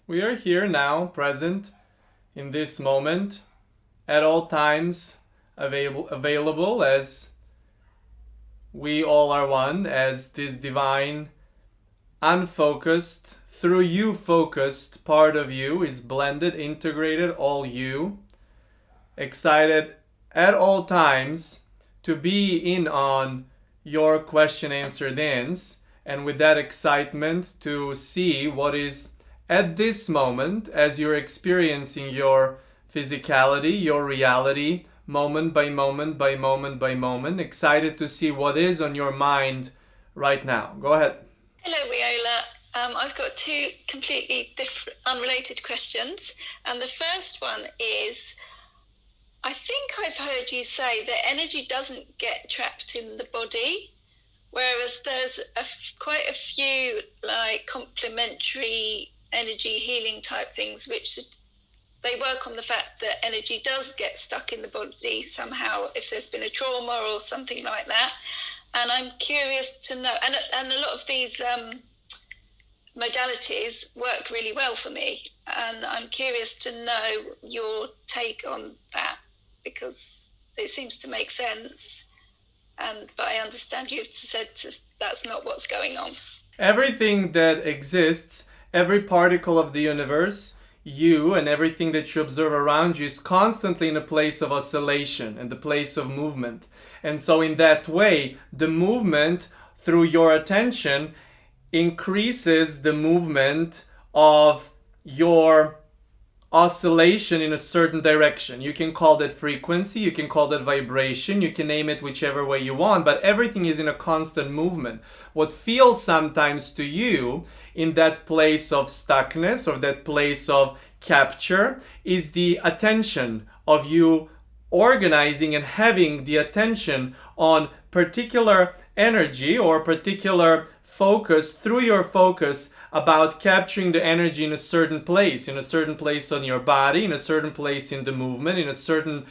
We are here now, present in this moment, at all times, available as we all are one, as this divine, unfocused, through you focused part of you is blended, integrated, all you. Excited at all times to be in on your question answer dance, and with that excitement to see what is at this moment as you're experiencing your physicality, your reality, moment by moment by moment by moment. Excited to see what is on your mind right now. Go ahead. Hello, WEOLA. I've got two completely different, unrelated questions. And the first one is, I think I've heard you say that energy doesn't get trapped in the body, whereas there's quite a few like complementary energy healing type things, which they work on the fact that energy does get stuck in the body somehow if there's been a trauma or something like that. And I'm curious to know, and a lot of these modalities work really well for me, and I'm curious to know your take on that, because it seems to make sense, but I understand you've said that's not what's going on. Everything that exists, every particle of the universe, you and everything that you observe around you is constantly in a place of oscillation and the place of movement. And so in that way, the movement through your attention increases the movement of your oscillation in a certain direction. You can call that frequency, you can call that vibration, you can name it whichever way you want, but everything is in a constant movement. What feels sometimes to you in that place of stuckness or that place of capture is the attention of you organizing and having the attention on particular energy or particular focus through your focus about capturing the energy in a certain place on your body, in a certain place in the movement, in a certain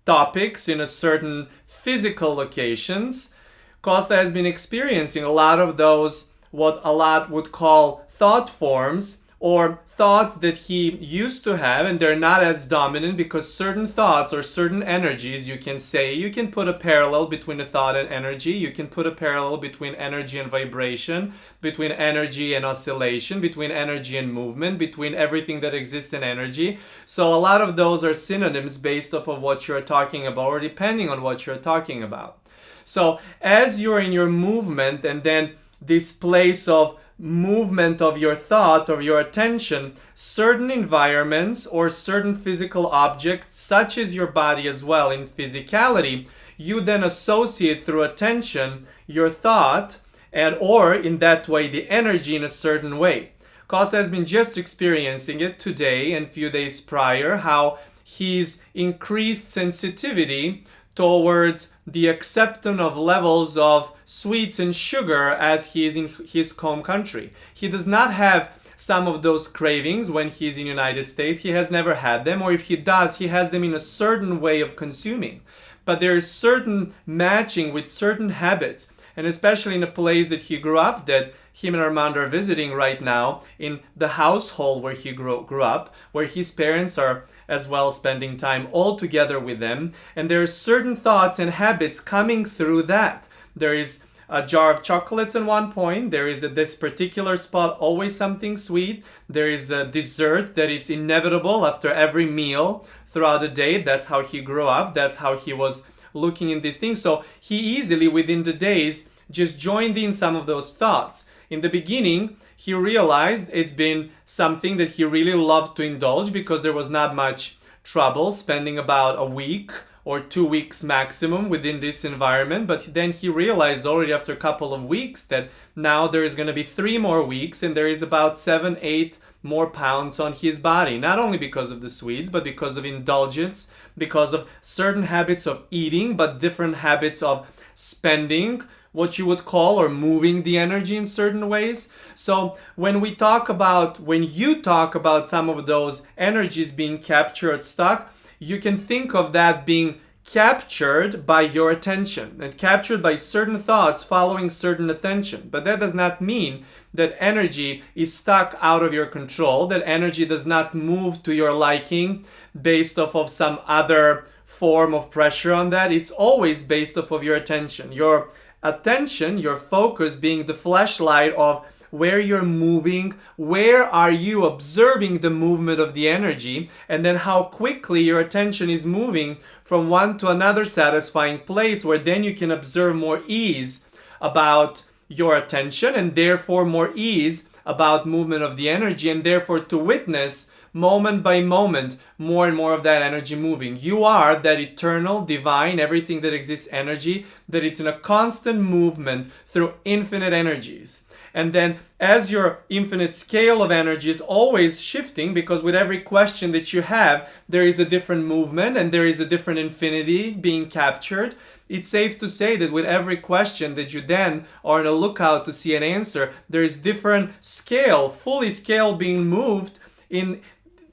topics, in a certain physical locations. Costa has been experiencing a lot of those, what a lot would call thought forms, or thoughts that he used to have, and they're not as dominant because certain thoughts or certain energies, you can put a parallel between a thought and energy, you can put a parallel between energy and vibration, between energy and oscillation, between energy and movement, between everything that exists in energy. So a lot of those are synonyms based off of what you're talking about or depending on what you're talking about. So as you're in your movement and then this place of movement of your thought, of your attention, certain environments or certain physical objects, such as your body as well in physicality, you then associate through attention your thought and or in that way the energy in a certain way. Costa has been just experiencing it today and few days prior, how his increased sensitivity towards the acceptance of levels of sweets and sugar as he is in his home country. He does not have some of those cravings when he's in the United States. He has never had them, or if he does, he has them in a certain way of consuming. But there is certain matching with certain habits, and especially in a place that he grew up, that him and Armand are visiting right now, in the household where he grew up, where his parents are as well spending time all together with them. And there are certain thoughts and habits coming through that. There is a jar of chocolates at one point. There is at this particular spot always something sweet. There is a dessert that it's inevitable after every meal throughout the day. That's how he grew up. That's how he was looking in these things. So he easily within the days just joined in some of those thoughts. In the beginning, he realized it's been something that he really loved to indulge because there was not much trouble spending about a week or 2 weeks maximum within this environment. But then he realized already after a couple of weeks that now there is going to be 3 more weeks and there is about 7-8 more pounds on his body, not only because of the sweets, but because of indulgence, because of certain habits of eating, but different habits of spending, what you would call, or moving the energy in certain ways. So when you talk about some of those energies being captured, stuck, you can think of that being captured by your attention and captured by certain thoughts following certain attention. But that does not mean that energy is stuck out of your control, that energy does not move to your liking based off of some other form of pressure on that. It's always based off of your attention. Your attention, your focus being the flashlight of where you're moving, where are you observing the movement of the energy, and then how quickly your attention is moving from one to another satisfying place, where then you can observe more ease about your attention and therefore more ease about movement of the energy, and therefore to witness moment by moment more and more of that energy moving. You are that eternal, divine, everything that exists energy, that it's in a constant movement through infinite energies. And then as your infinite scale of energy is always shifting, because with every question that you have, there is a different movement and there is a different infinity being captured, it's safe to say that with every question that you then are on a lookout to see an answer, there is different scale, fully scale being moved in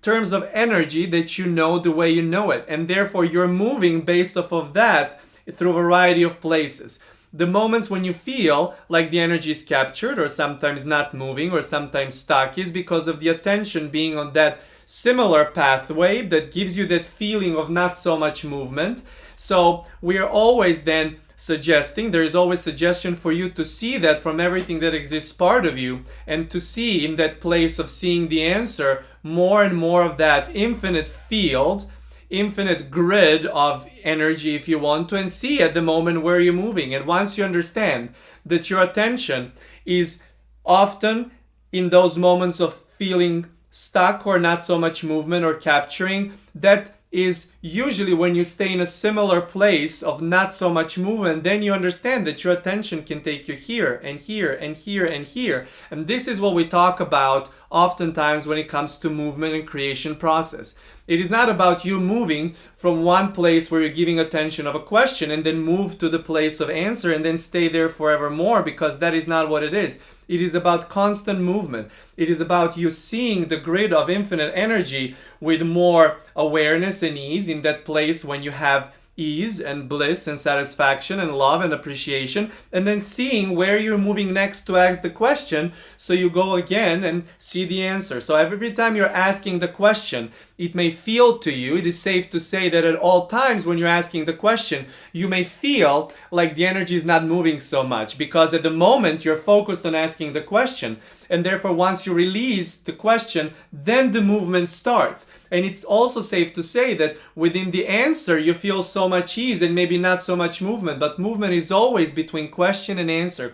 terms of energy that you know the way you know it. And therefore you're moving based off of that through a variety of places. The moments when you feel like the energy is captured or sometimes not moving or sometimes stuck is because of the attention being on that similar pathway that gives you that feeling of not so much movement. So we are always then suggesting, there is always suggestion for you to see that from everything that exists part of you, and to see in that place of seeing the answer more and more of that infinite field, infinite grid of energy, if you want to, and see at the moment where you're moving. And once you understand that your attention is often in those moments of feeling stuck or not so much movement or capturing, that is usually when you stay in a similar place of not so much movement, then you understand that your attention can take you here and here and here and here. And this is what we talk about oftentimes when it comes to movement and creation process. It is not about you moving from one place where you're giving attention of a question and then move to the place of answer and then stay there forevermore, because that is not what it is. It is about constant movement. It is about you seeing the grid of infinite energy with more awareness and ease in that place when you have ease and bliss and satisfaction and love and appreciation, and then seeing where you're moving next to ask the question, so you go again and see the answer. So every time you're asking the question, it may feel to you, it is safe to say that at all times when you're asking the question, you may feel like the energy is not moving so much, because at the moment you're focused on asking the question, and therefore once you release the question, then the movement starts. And it's also safe to say that within the answer you feel so much ease and maybe not so much movement, but movement is always between question and answer,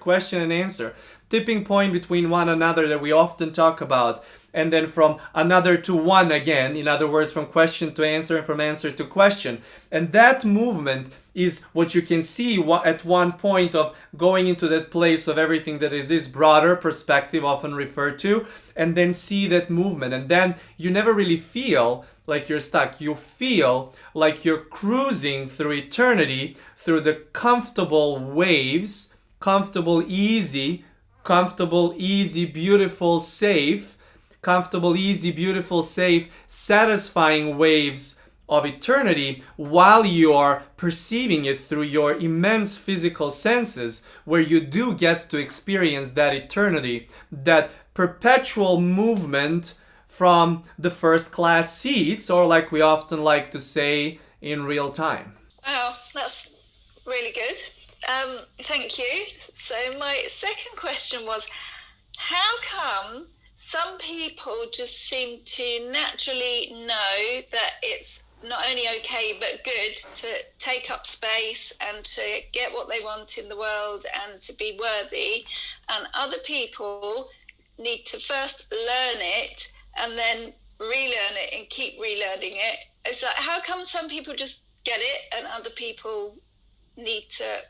tipping point between one another that we often talk about, and then from another to one again, in other words, from question to answer and from answer to question. And that movement is what you can see at one point of going into that place of everything that is this broader perspective often referred to, and then see that movement. And then you never really feel like you're stuck. You feel like you're cruising through eternity, through the comfortable waves, comfortable, easy, beautiful, safe, satisfying waves of eternity, while you are perceiving it through your immense physical senses, where you do get to experience that eternity, that perpetual movement from the first class seats, or like we often like to say, in real time. Wow, that's really good. Thank you. So my second question was, how come some people just seem to naturally know that it's not only okay but good to take up space and to get what they want in the world and to be worthy, and other people need to first learn it and then relearn it and keep relearning it? It's like, how come some people just get it and other people need to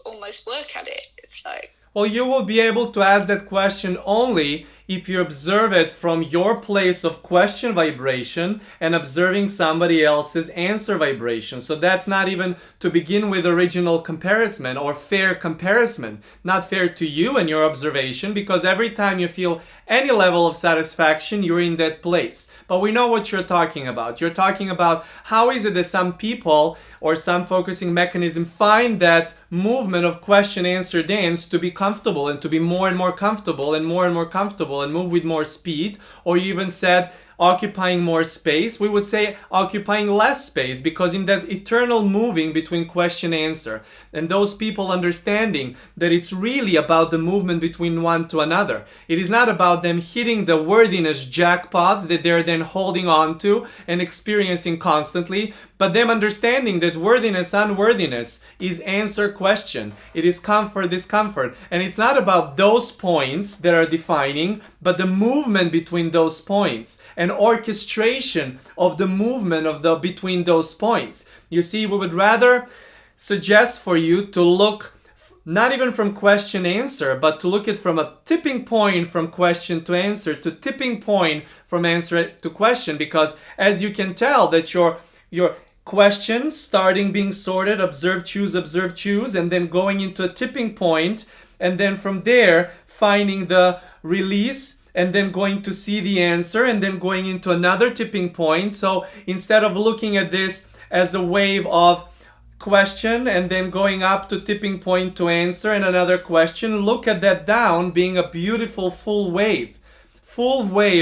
almost work at it? It's like, well, you will be able to ask that question only if you observe it from your place of question vibration and observing somebody else's answer vibration. So that's not even to begin with original comparison or fair comparison. Not fair to you and your observation, because every time you feel any level of satisfaction, you're in that place. But we know what you're talking about. You're talking about how is it that some people or some focusing mechanism find that movement of question answer dance to be comfortable and to be more and more comfortable and more comfortable and move with more speed. Or you even said occupying more space. We would say occupying less space, because in that eternal moving between question answer and those people understanding that it's really about the movement between one to another. It is not about them hitting the worthiness jackpot that they're then holding on to and experiencing constantly, but them understanding that worthiness, unworthiness is answer question. It is comfort, discomfort. And it's not about those points that are defining, but the movement between those points and orchestration of the movement of the between those points. You see, we would rather suggest for you to look not even from question answer, but to look at from a tipping point from question to answer to tipping point from answer to question, because as you can tell that your questions starting being sorted, observe, choose, and then going into a tipping point, and then from there finding the release, and then going to see the answer, and then going into another tipping point. So instead of looking at this as a wave of question and then going up to tipping point to answer and another question, look at that down being a beautiful full wave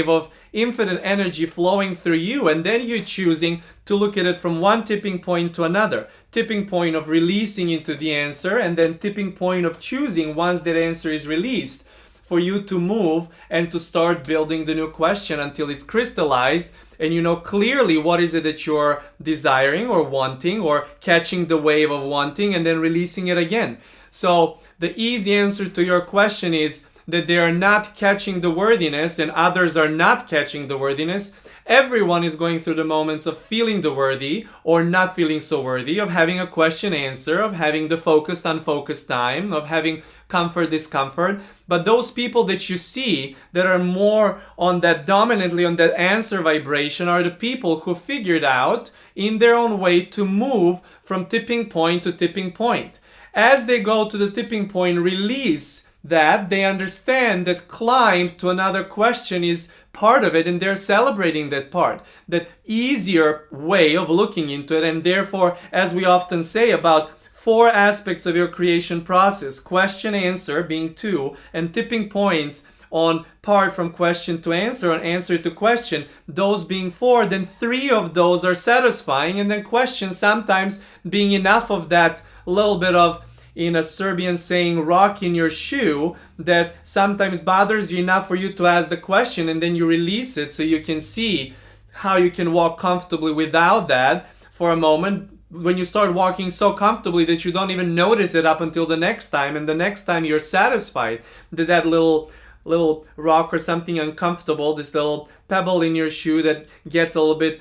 of infinite energy flowing through you, and then you choosing to look at it from one tipping point to another. Tipping point of releasing into the answer, and then tipping point of choosing once that answer is released for you to move and to start building the new question until it's crystallized and you know clearly what is it that you're desiring or wanting, or catching the wave of wanting and then releasing it again. So the easy answer to your question is that they are not catching the worthiness and others are not catching the worthiness. Everyone is going through the moments of feeling the worthy or not feeling so worthy, of having a question answer, of having the focused unfocused time, of having comfort discomfort. But those people that you see that are more on that dominantly on that answer vibration are the people who figured out in their own way to move from tipping point to tipping point. As they go to the tipping point, release that, they understand that climb to another question is part of it, and they're celebrating that part, that easier way of looking into it. And therefore, as we often say about 4 aspects of your creation process, question answer being 2, and tipping points on part from question to answer and answer to question, those being 4, then 3 of those are satisfying, and then question sometimes being enough of that little bit of, in a Serbian saying, rock in your shoe that sometimes bothers you enough for you to ask the question, and then you release it so you can see how you can walk comfortably without that for a moment. When you start walking so comfortably that you don't even notice it up until the next time, and the next time you're satisfied that that little rock or something uncomfortable, this little pebble in your shoe that gets a little bit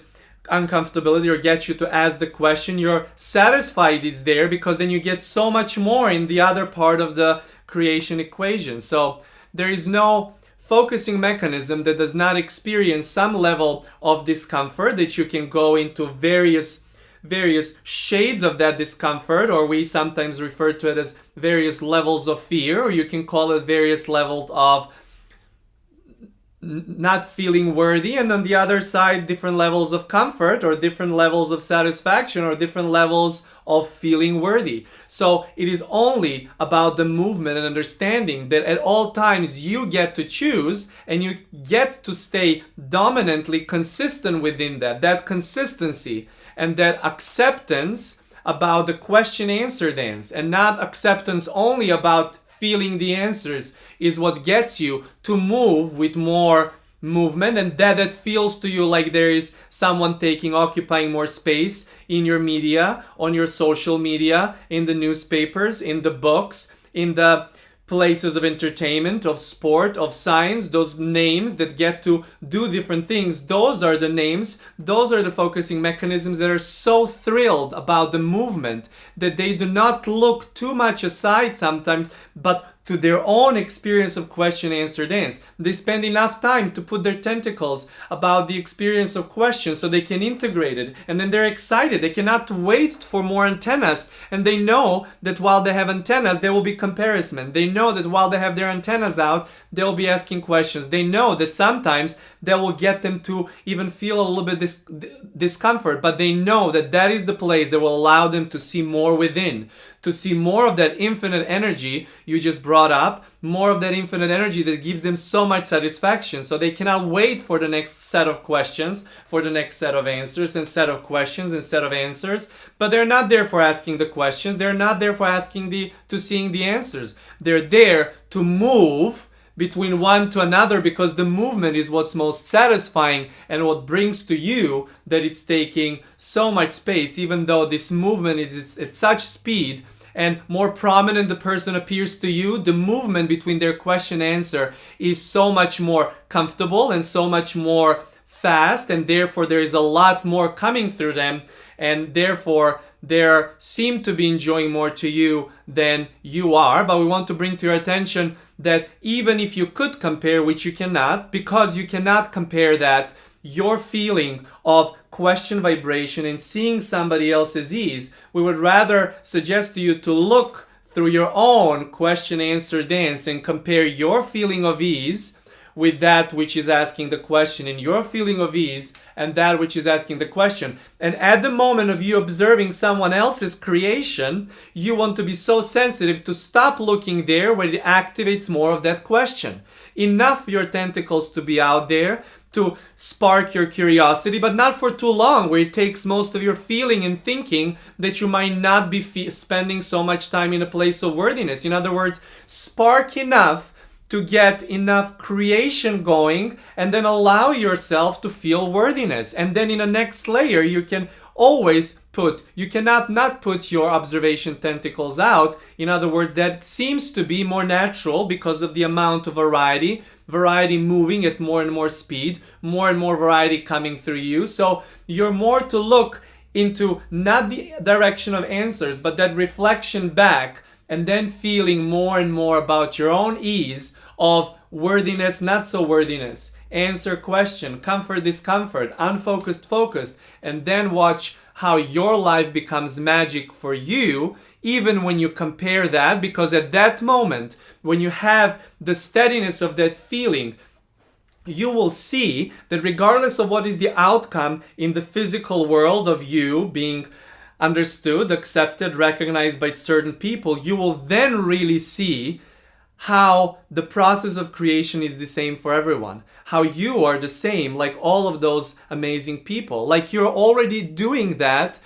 uncomfortability or gets you to ask the question, you're satisfied it's there, because then you get so much more in the other part of the creation equation. So there is no focusing mechanism that does not experience some level of discomfort, that you can go into various shades of that discomfort, or we sometimes refer to it as various levels of fear, or you can call it various levels of not feeling worthy, and on the other side different levels of comfort or different levels of satisfaction or different levels of feeling worthy. So it is only about the movement and understanding that at all times you get to choose, and you get to stay dominantly consistent within that consistency and that acceptance about the question answer dance, and not acceptance only about feeling the answers, is what gets you to move with more movement, and that feels to you like there is someone occupying more space in your media, on your social media, in the newspapers, in the books, in the places of entertainment, of sport, of science, those names that get to do different things. Those are the names, those are the focusing mechanisms that are so thrilled about the movement that they do not look too much aside sometimes, but to their own experience of question answer dance. They spend enough time to put their tentacles about the experience of question so they can integrate it, and then they're excited. They cannot wait for more antennas, and they know that while they have antennas there will be comparison. They know that while they have their antennas out they'll be asking questions. They know that sometimes that will get them to even feel a little bit discomfort, but they know that that is the place that will allow them to see more within, to see more of that infinite energy you just brought up, more of that infinite energy that gives them so much satisfaction. So they cannot wait for the next set of questions, for the next set of answers, and set of questions and set of answers. But they're not there for asking the questions. They're not there for to seeing the answers. They're there to move between one to another, because the movement is what's most satisfying and what brings to you that it's taking so much space, even though this movement is at such speed and more prominent the person appears to you, the movement between their question answer is so much more comfortable and so much more fast, and therefore there is a lot more coming through them, and therefore they seem to be enjoying more to you than you are. But we want to bring to your attention that even if you could compare, which you cannot, because you cannot compare that, your feeling of question vibration and seeing somebody else's ease, we would rather suggest to you to look through your own question answer dance and compare your feeling of ease with that which is asking the question, and your feeling of ease and that which is asking the question. And at the moment of you observing someone else's creation, you want to be so sensitive to stop looking there where it activates more of that question. Enough for your tentacles to be out there to spark your curiosity, but not for too long, where it takes most of your feeling and thinking that you might not be spending so much time in a place of worthiness. In other words, spark enough to get enough creation going, and then allow yourself to feel worthiness. And then in the next layer, you can always you cannot not put your observation tentacles out. In other words, that seems to be more natural because of the amount of variety moving at more and more speed, more and more variety coming through you. So you're more to look into not the direction of answers, but that reflection back, and then feeling more and more about your own ease of worthiness, not so worthiness, answer question, comfort, discomfort, unfocused, focused, and then watch how your life becomes magic for you, even when you compare that, because at that moment, when you have the steadiness of that feeling, you will see that regardless of what is the outcome in the physical world of you being understood, accepted, recognized by certain people, you will then really see how the process of creation is the same for everyone. How you are the same like all of those amazing people. Like you're already doing that,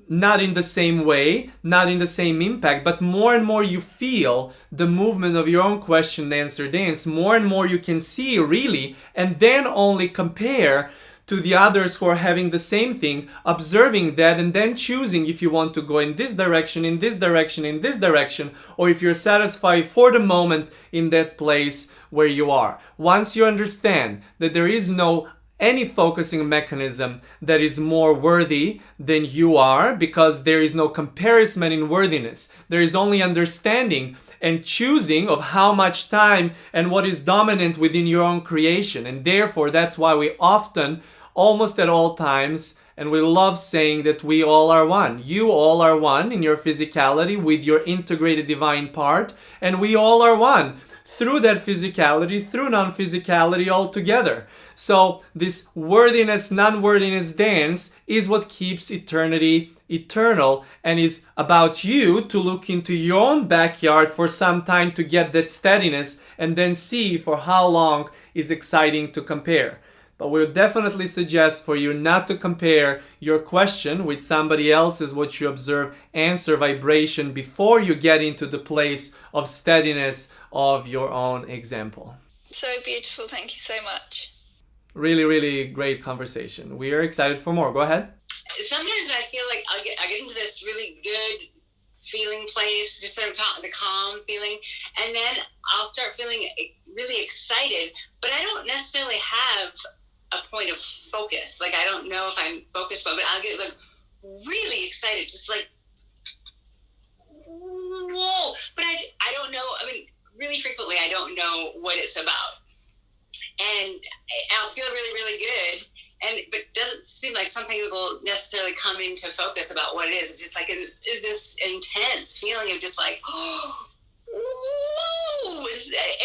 not in the same way, not in the same impact, but more and more you feel the movement of your own question answer dance, more and more you can see really, and then only compare to the others who are having the same thing, observing that, and then choosing if you want to go in this direction, in this direction, in this direction, or if you're satisfied for the moment in that place where you are. Once you understand that there is no any focusing mechanism that is more worthy than you are, because there is no comparison in worthiness. There is only understanding and choosing of how much time and what is dominant within your own creation. And therefore, that's why we often, almost at all times, and we love saying that we all are one. You all are one in your physicality with your integrated divine part, and we all are one through that physicality, through non-physicality altogether. So this worthiness, non-worthiness dance is what keeps eternity eternal, and is about you to look into your own backyard for some time to get that steadiness, and then see for how long is exciting to compare. But we'll definitely suggest for you not to compare your question with somebody else's what you observe answer vibration before you get into the place of steadiness of your own example. So beautiful. Thank you so much. Really, really great conversation. We are excited for more. Go ahead. Sometimes I feel like I get into this really good feeling place, just sort of the calm feeling, and then I'll start feeling really excited, but I don't necessarily have a point of focus. Like, I don't know if I'm focused, but I'll get like really excited, just like, whoa. But I don't know. I mean, really frequently I don't know what it's about. And I'll feel really, really good. But it doesn't seem like something will necessarily come into focus about what it is. It's just like this intense feeling of just like, oh,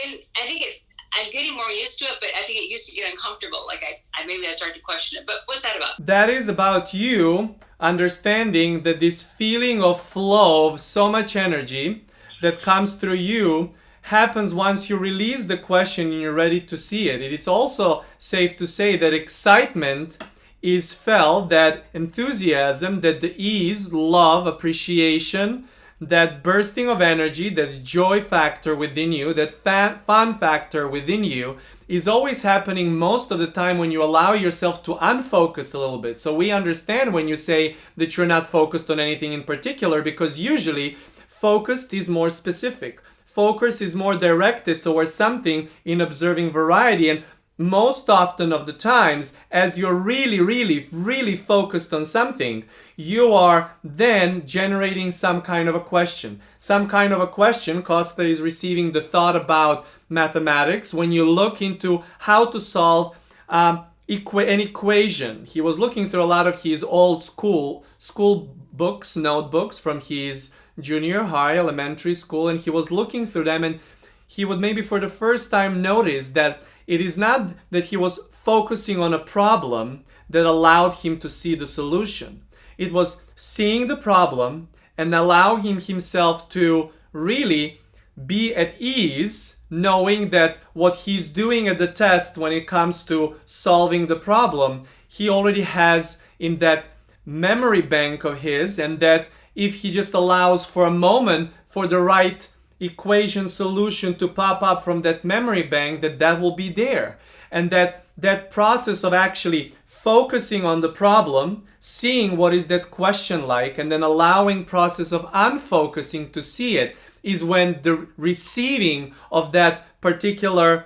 and I think I'm getting more used to it, but I think it used to get uncomfortable. Like maybe I started to question it. But what's that about? That is about you understanding that this feeling of flow of so much energy that comes through you happens once you release the question and you're ready to see it. It's also safe to say that excitement is felt, that enthusiasm, that the ease, love, appreciation, that bursting of energy, that joy factor within you, that fun factor within you is always happening most of the time when you allow yourself to unfocus a little bit. So we understand when you say that you're not focused on anything in particular, because usually focused is more specific. Focus is more directed towards something in observing variety, and most often of the times, as you're really, really, really focused on something, you are then generating some kind of a question. Some kind of a question. Costa is receiving the thought about mathematics. When you look into how to solve an equation, he was looking through a lot of his old school books, notebooks from his junior high, elementary school, and he was looking through them, and he would maybe for the first time notice that it is not that he was focusing on a problem that allowed him to see the solution. It was seeing the problem and allowing himself to really be at ease, knowing that what he's doing at the test when it comes to solving the problem, he already has in that memory bank of his, and that if he just allows for a moment for the right equation solution to pop up from that memory bank, that will be there. And that process of actually focusing on the problem, seeing what is that question like, and then allowing process of unfocusing to see it, is when the receiving of that particular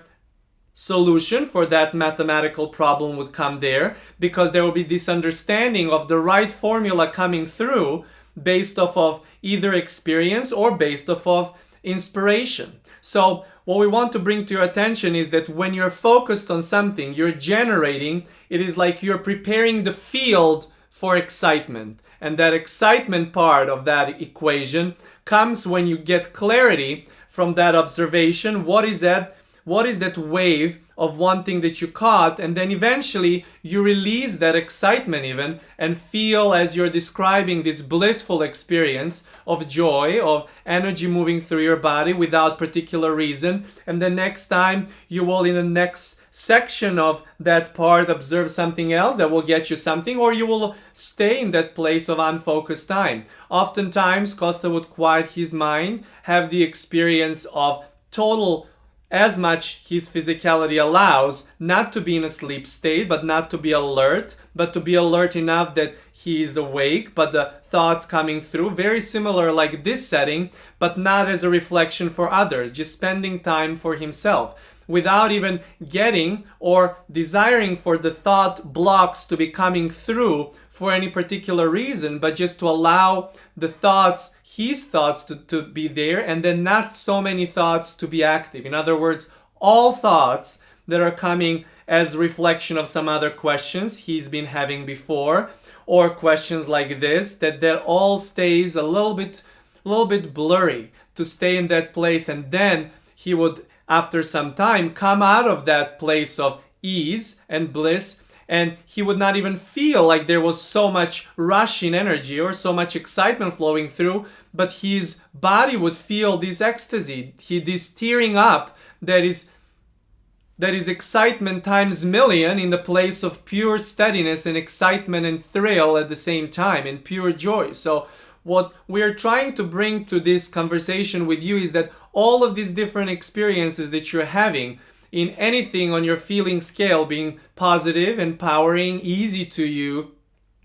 solution for that mathematical problem would come there, because there will be this understanding of the right formula coming through based off of either experience or based off of inspiration. So what we want to bring to your attention is that when you're focused on something, you're generating, it is like you're preparing the field for excitement. And that excitement part of that equation comes when you get clarity from that observation. What is that wave of one thing that you caught, and then eventually you release that excitement even and feel, as you're describing, this blissful experience of joy, of energy moving through your body without particular reason. And the next time you will, in the next section of that part, observe something else that will get you something, or you will stay in that place of unfocused time. Oftentimes Costa would quiet his mind, have the experience of total, as much his physicality allows, not to be in a sleep state, but not to be alert, but to be alert enough that he is awake, but the thoughts coming through, very similar like this setting, but not as a reflection for others, just spending time for himself, without even getting or desiring for the thought blocks to be coming through for any particular reason, but just to allow the thoughts, his thoughts to be there, and then not so many thoughts to be active. In other words, all thoughts that are coming as reflection of some other questions he's been having before, or questions like this, that all stays a little bit blurry, to stay in that place, and then he would, after some time, come out of that place of ease and bliss, and he would not even feel like there was so much rush in energy or so much excitement flowing through, but his body would feel this ecstasy, this tearing up that is excitement times million, in the place of pure steadiness and excitement and thrill at the same time, and pure joy. So what we're trying to bring to this conversation with you is that all of these different experiences that you're having in anything on your feeling scale, being positive, empowering, easy to you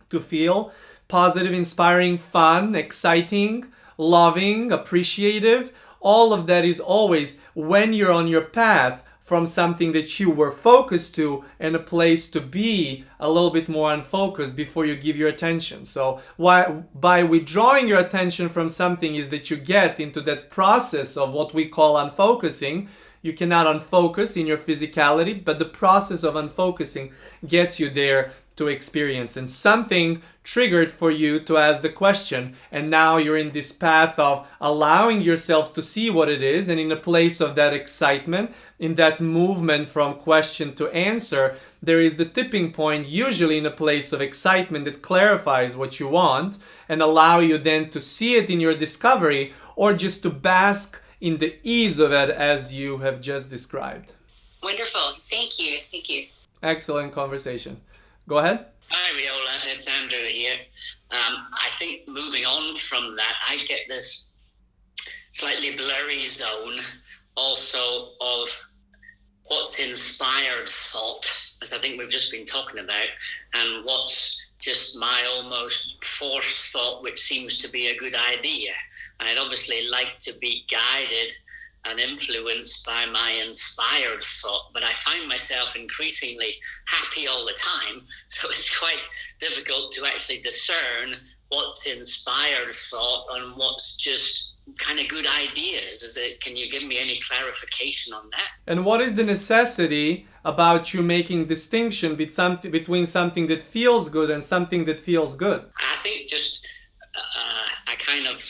to feel, positive, inspiring, fun, exciting, loving, appreciative, all of that is always when you're on your path from something that you were focused to and a place to be a little bit more unfocused before you give your attention. So by withdrawing your attention from something is that you get into that process of what we call unfocusing. You cannot unfocus in your physicality, but the process of unfocusing gets you there to experience, and something triggered for you to ask the question, and now you're in this path of allowing yourself to see what it is, and in a place of that excitement, in that movement from question to answer, there is the tipping point, usually in a place of excitement that clarifies what you want and allow you then to see it in your discovery, or just to bask in the ease of it as you have just described. Wonderful. Thank you. Thank you. Excellent conversation. Go ahead. Hi, WEOLA. It's Andrew here. I think moving on from that, I get this slightly blurry zone also of what's inspired thought, as I think we've just been talking about, and what's just my almost forced thought, which seems to be a good idea. I'd obviously like to be guided and influenced by my inspired thought, but I find myself increasingly happy all the time, so it's quite difficult to actually discern what's inspired thought and what's just kind of good ideas. Can you give me any clarification on that? And what is the necessity about you making distinction between something that feels good and something that feels good? I think just I kind of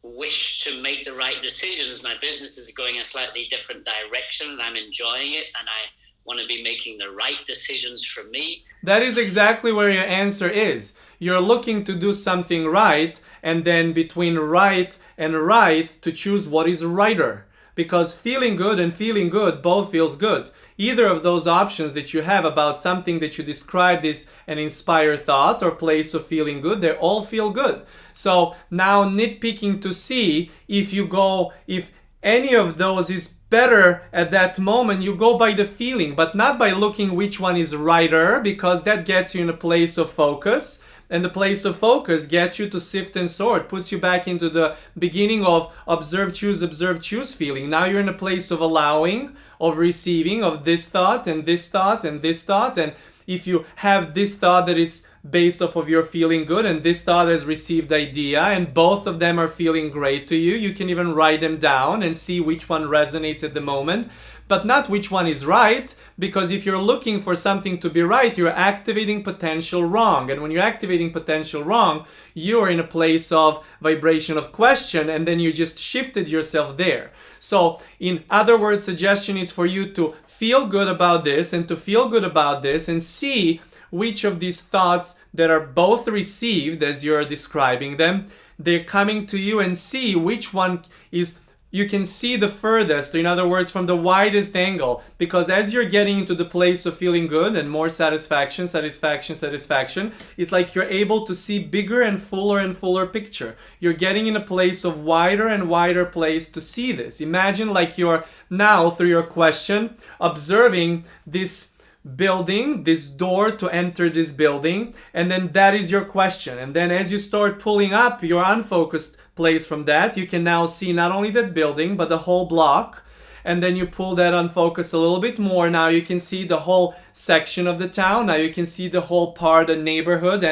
wish to make the right decisions. My business is going a slightly different direction and I'm enjoying it, and I want to be making the right decisions for me. That is exactly where your answer is. You're looking to do something right, and then between right and right to choose what is righter. Because feeling good and feeling good both feels good. Either of those options that you have about something that you described as an inspired thought or place of feeling good, they all feel good. So now nitpicking to see if any of those is better at that moment, you go by the feeling, but not by looking which one is righter, because that gets you in a place of focus. And the place of focus gets you to sift and sort, puts you back into the beginning of observe, choose feeling. Now you're in a place of allowing, of receiving, of this thought and this thought and this thought. And if you have this thought that it's based off of your feeling good, and this thought has received idea, and both of them are feeling great to you, you can even write them down and see which one resonates at the moment. But not which one is right, because if you're looking for something to be right, you're activating potential wrong. And when you're activating potential wrong, you're in a place of vibration of question, and then you just shifted yourself there. So in other words, suggestion is for you to feel good about this and to feel good about this, and see which of these thoughts that are both received as you're describing them, they're coming to you, and see which one is you can see the furthest, in other words, from the widest angle. Because as you're getting into the place of feeling good and more satisfaction, it's like you're able to see bigger and fuller picture. You're getting in a place of wider and wider place to see this. Imagine like you're now, through your question, observing this building, this door to enter this building, and then that is your question. And then as you start pulling up your unfocused place from that, you can now see not only that building but the whole block. And then you pull that unfocus a little bit more. Now you can see the whole section of the town. Now you can see the whole part, the neighborhood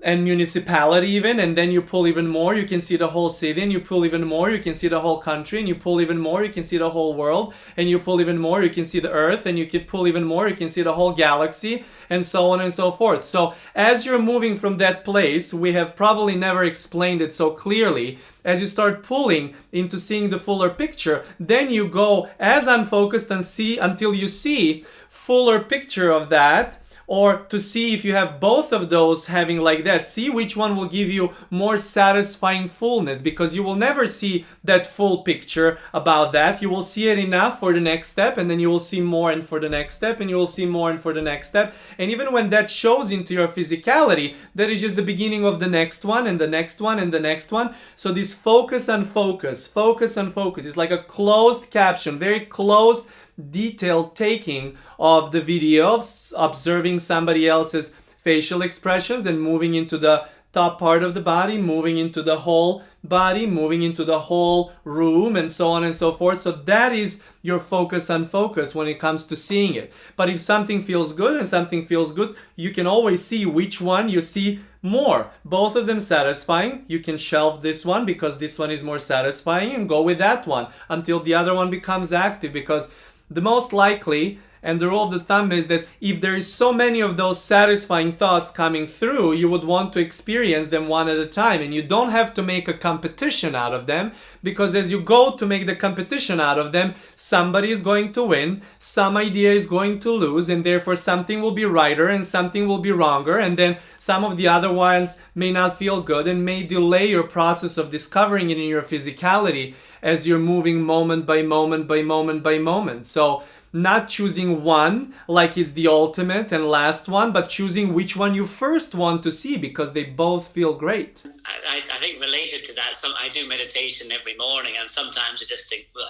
and municipality even. And then you pull even more, you can see the whole city. And you pull even more, you can see the whole country. And you pull even more, you can see the whole world. And you pull even more, you can see the earth. And you can pull even more, you can see the whole galaxy, and so on and so forth. So as you're moving from that place, we have probably never explained it so clearly. As you start pulling into seeing the fuller picture, then you go as unfocused and see until you see fuller picture of that. Or to see if you have both of those having like that, see which one will give you more satisfying fullness, because you will never see that full picture about that. You will see it enough for the next step, and then you will see more and for the next step, and you will see more and for the next step. And even when that shows into your physicality, that is just the beginning of the next one and the next one and the next one. So this focus and focus is like a closed caption, very close detailed taking of the video, observing somebody else's facial expressions and moving into the top part of the body, moving into the whole body, moving into the whole room, and so on and so forth. So that is your focus on focus when it comes to seeing it. But if something feels good and something feels good, you can always see which one you see more. Both of them satisfying. You can shelve this one because this one is more satisfying and go with that one until the other one becomes active, because the most likely, and the rule of the thumb is that if there is so many of those satisfying thoughts coming through, you would want to experience them one at a time, and you don't have to make a competition out of them, because as you go to make the competition out of them, somebody is going to win, some idea is going to lose, and therefore something will be righter and something will be wronger, and then some of the other ones may not feel good and may delay your process of discovering it in your physicality as you're moving moment by moment by moment by moment. So not choosing one like it's the ultimate and last one, but choosing which one you first want to see, because they both feel great. I think related to that, I do meditation every morning, and sometimes I just think, well,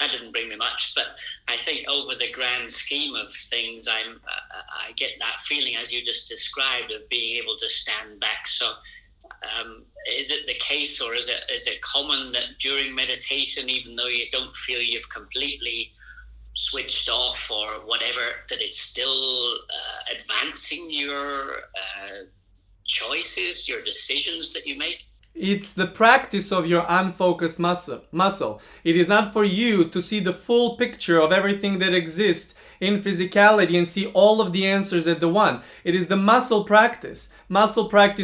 that didn't bring me much. But I think over the grand scheme of things, I get that feeling, as you just described, of being able to stand back. So is it the case, or is it common that during meditation, even though you don't feel you've completely switched off or whatever, that it's still advancing your choices, your decisions that you make? It's the practice of your unfocused muscle. It is not for you to see the full picture of everything that exists in physicality and see all of the answers at the one. It is the muscle practice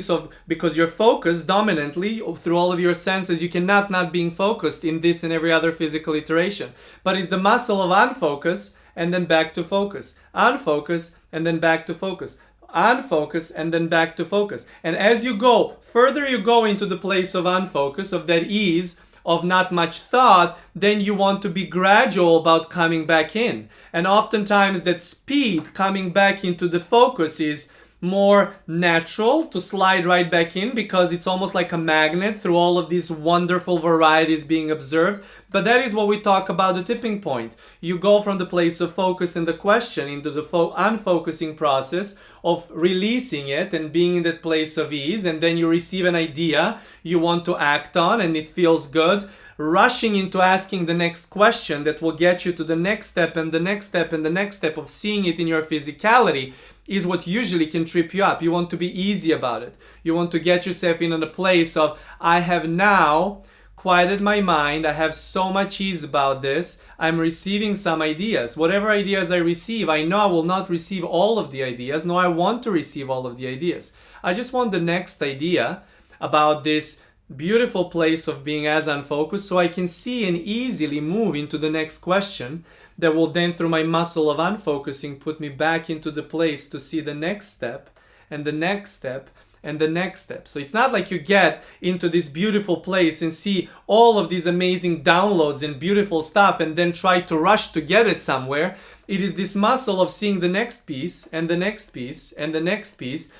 of, because you're focused dominantly through all of your senses, you cannot not being focused in this and every other physical iteration. But it's the muscle of unfocus and then back to focus, unfocus and then back to focus, unfocus and then back to focus. And as you go further, you go into the place of unfocus, of that ease, of not much thought, then you want to be gradual about coming back in. And oftentimes that speed coming back into the focus is more natural to slide right back in, because it's almost like a magnet through all of these wonderful varieties being observed. But that is what we talk about, the tipping point. You go from the place of focus and the question into the unfocusing process of releasing it and being in that place of ease, and then you receive an idea you want to act on and it feels good. Rushing into asking the next question that will get you to the next step and the next step and the next step of seeing it in your physicality is what usually can trip you up. You want to be easy about it. You want to get yourself in a place of, I have now quieted my mind, I have so much ease about this, I'm receiving some ideas. Whatever ideas I receive, I know I will not receive all of the ideas. No, I want to receive all of the ideas. I just want the next idea about this beautiful place of being as unfocused, so I can see and easily move into the next question that will then, through my muscle of unfocusing, put me back into the place to see the next step and the next step and the next step. So it's not like you get into this beautiful place and see all of these amazing downloads and beautiful stuff and then try to rush to get it somewhere. It is this muscle of seeing the next piece and the next piece and the next piece.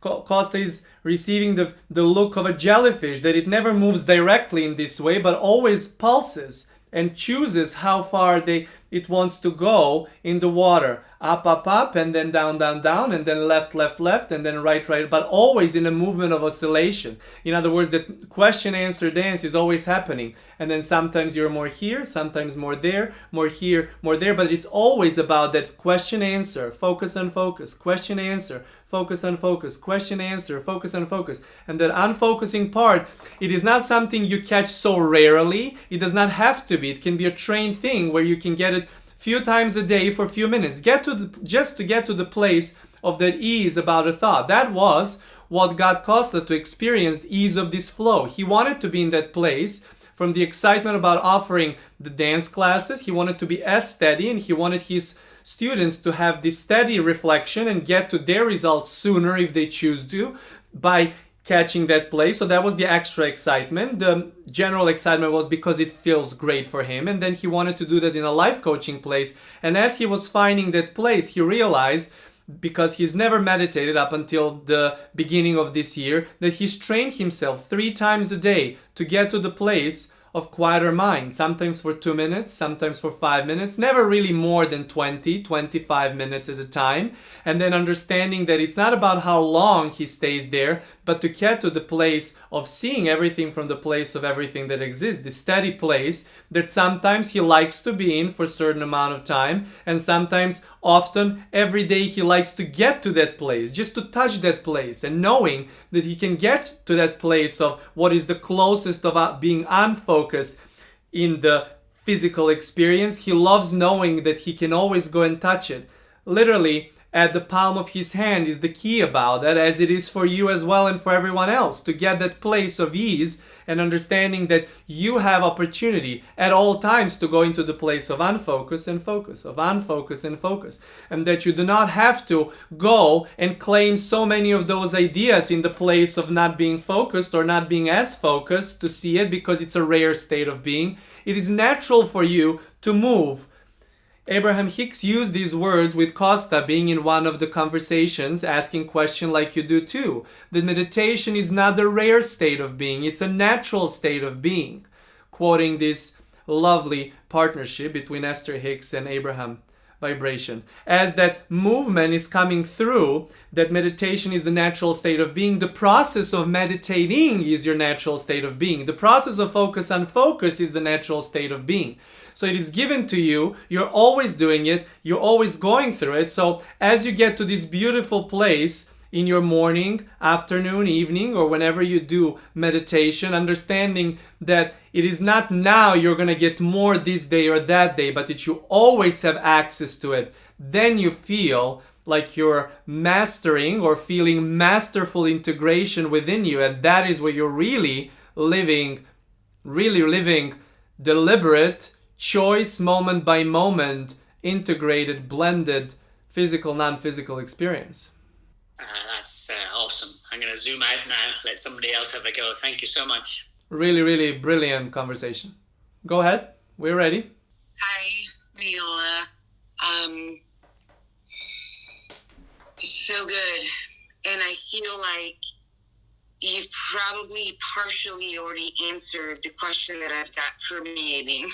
Costa is receiving the look of a jellyfish, that it never moves directly in this way, but always pulses and chooses how far it wants to go in the water. Up, and then down, and then left, and then right, but always in a movement of oscillation. In other words, the question-answer dance is always happening. And then sometimes you're more here, sometimes more there, more here, more there, but it's always about that question-answer, focus on focus, question-answer, focus on focus, question answer, focus on focus. And that unfocusing part, it is not something you catch so rarely. It does not have to be. It can be a trained thing where you can get it few times a day for a few minutes. Just to get to the place of that ease about a thought. That was what got Costa to experience the ease of this flow. He wanted to be in that place from the excitement about offering the dance classes. He wanted to be as steady, and he wanted his students to have this steady reflection and get to their results sooner if they choose to by catching that place. So that was the extra excitement. The general excitement was because it feels great for him, and then he wanted to do that in a life coaching place. And as he was finding that place, he realized, because he's never meditated up until the beginning of this year, that he's trained himself 3 times a day to get to the place of quieter mind, sometimes for 2 minutes, sometimes for 5 minutes, never really more than 25 minutes at a time. And then understanding that it's not about how long he stays there, but to get to the place of seeing everything from the place of everything that exists, the steady place that sometimes he likes to be in for a certain amount of time, and sometimes, often, every day he likes to get to that place, just to touch that place, and knowing that he can get to that place of what is the closest of being unfocused in the physical experience. He loves knowing that he can always go and touch it. Literally, at the palm of his hand is the key about that, as it is for you as well and for everyone else, to get that place of ease and understanding that you have opportunity at all times to go into the place of unfocus and focus, of unfocus and focus, and that you do not have to go and claim so many of those ideas in the place of not being focused or not being as focused to see it, because it's a rare state of being. It is natural for you to move. Abraham Hicks used these words with Costa being in one of the conversations, asking question like you do too. That meditation is not a rare state of being, it's a natural state of being. Quoting this lovely partnership between Esther Hicks and Abraham Vibration. As that movement is coming through, that meditation is the natural state of being. The process of meditating is your natural state of being. The process of focus on focus is the natural state of being. So it is given to you, you're always doing it, you're always going through it. So as you get to this beautiful place in your morning, afternoon, evening, or whenever you do meditation, understanding that it is not now you're going to get more this day or that day, but that you always have access to it. Then you feel like you're mastering or feeling masterful integration within you. And that is where you're really living deliberate, choice, moment by moment, integrated, blended, physical, non-physical experience. That's awesome. I'm going to zoom out now, let somebody else have a go. Thank you so much. Really, really brilliant conversation. Go ahead. We're ready. Hi, WEOLA. It's so good. And I feel like you've probably partially already answered the question that I've got permeating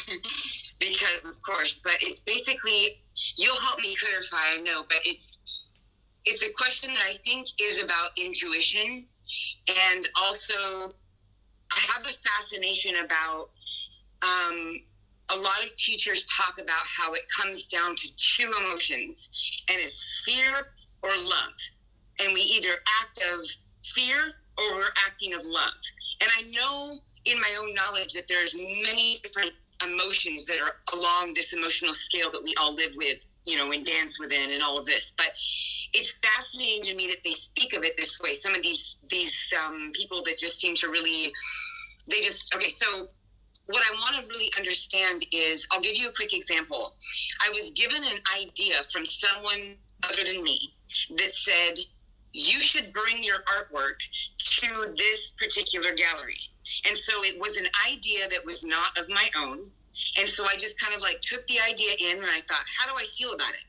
because, of course, but it's basically, you'll help me clarify, I know, but it's a question that I think is about intuition. And also, I have a fascination about, a lot of teachers talk about how it comes down to two emotions, and it's fear or love. And we either act of fear or we're acting of love. And I know in my own knowledge that there's many different emotions that are along this emotional scale that we all live with, you know, and dance within and all of this. But it's fascinating to me that they speak of it this way. Some of these people that just seem to really, okay, so what I want to really understand is, I'll give you a quick example. I was given an idea from someone other than me that said, you should bring your artwork to this particular gallery. And so it was an idea that was not of my own. And so I just kind of like took the idea in and I thought, how do I feel about it?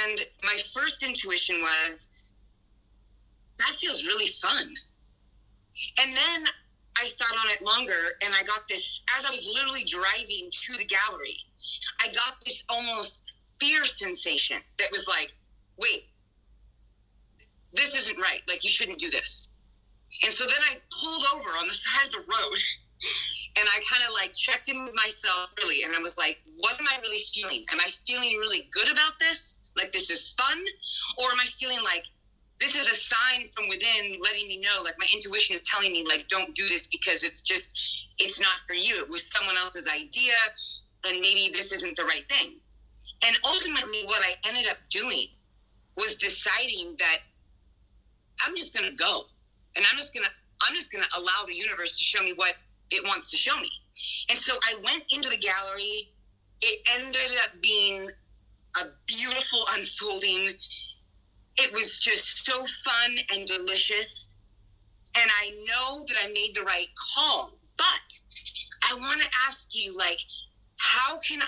And my first intuition was, that feels really fun. And then I thought on it longer and I got this, as I was literally driving to the gallery, I got this almost fear sensation that was like, wait, this isn't right. Like, you shouldn't do this. And so then I pulled over on the side of the road and I kind of like checked in with myself really. And I was like, what am I really feeling? Am I feeling really good about this? Like, this is fun? Or am I feeling like this is a sign from within letting me know, like my intuition is telling me, like, don't do this because it's not for you. It was someone else's idea and maybe this isn't the right thing. And ultimately what I ended up doing was deciding that I'm just going to go, and I'm just going to allow the universe to show me what it wants to show me. And so I went into the gallery. It ended up being a beautiful unfolding. It was just so fun and delicious. And I know that I made the right call, but I want to ask you, like, how can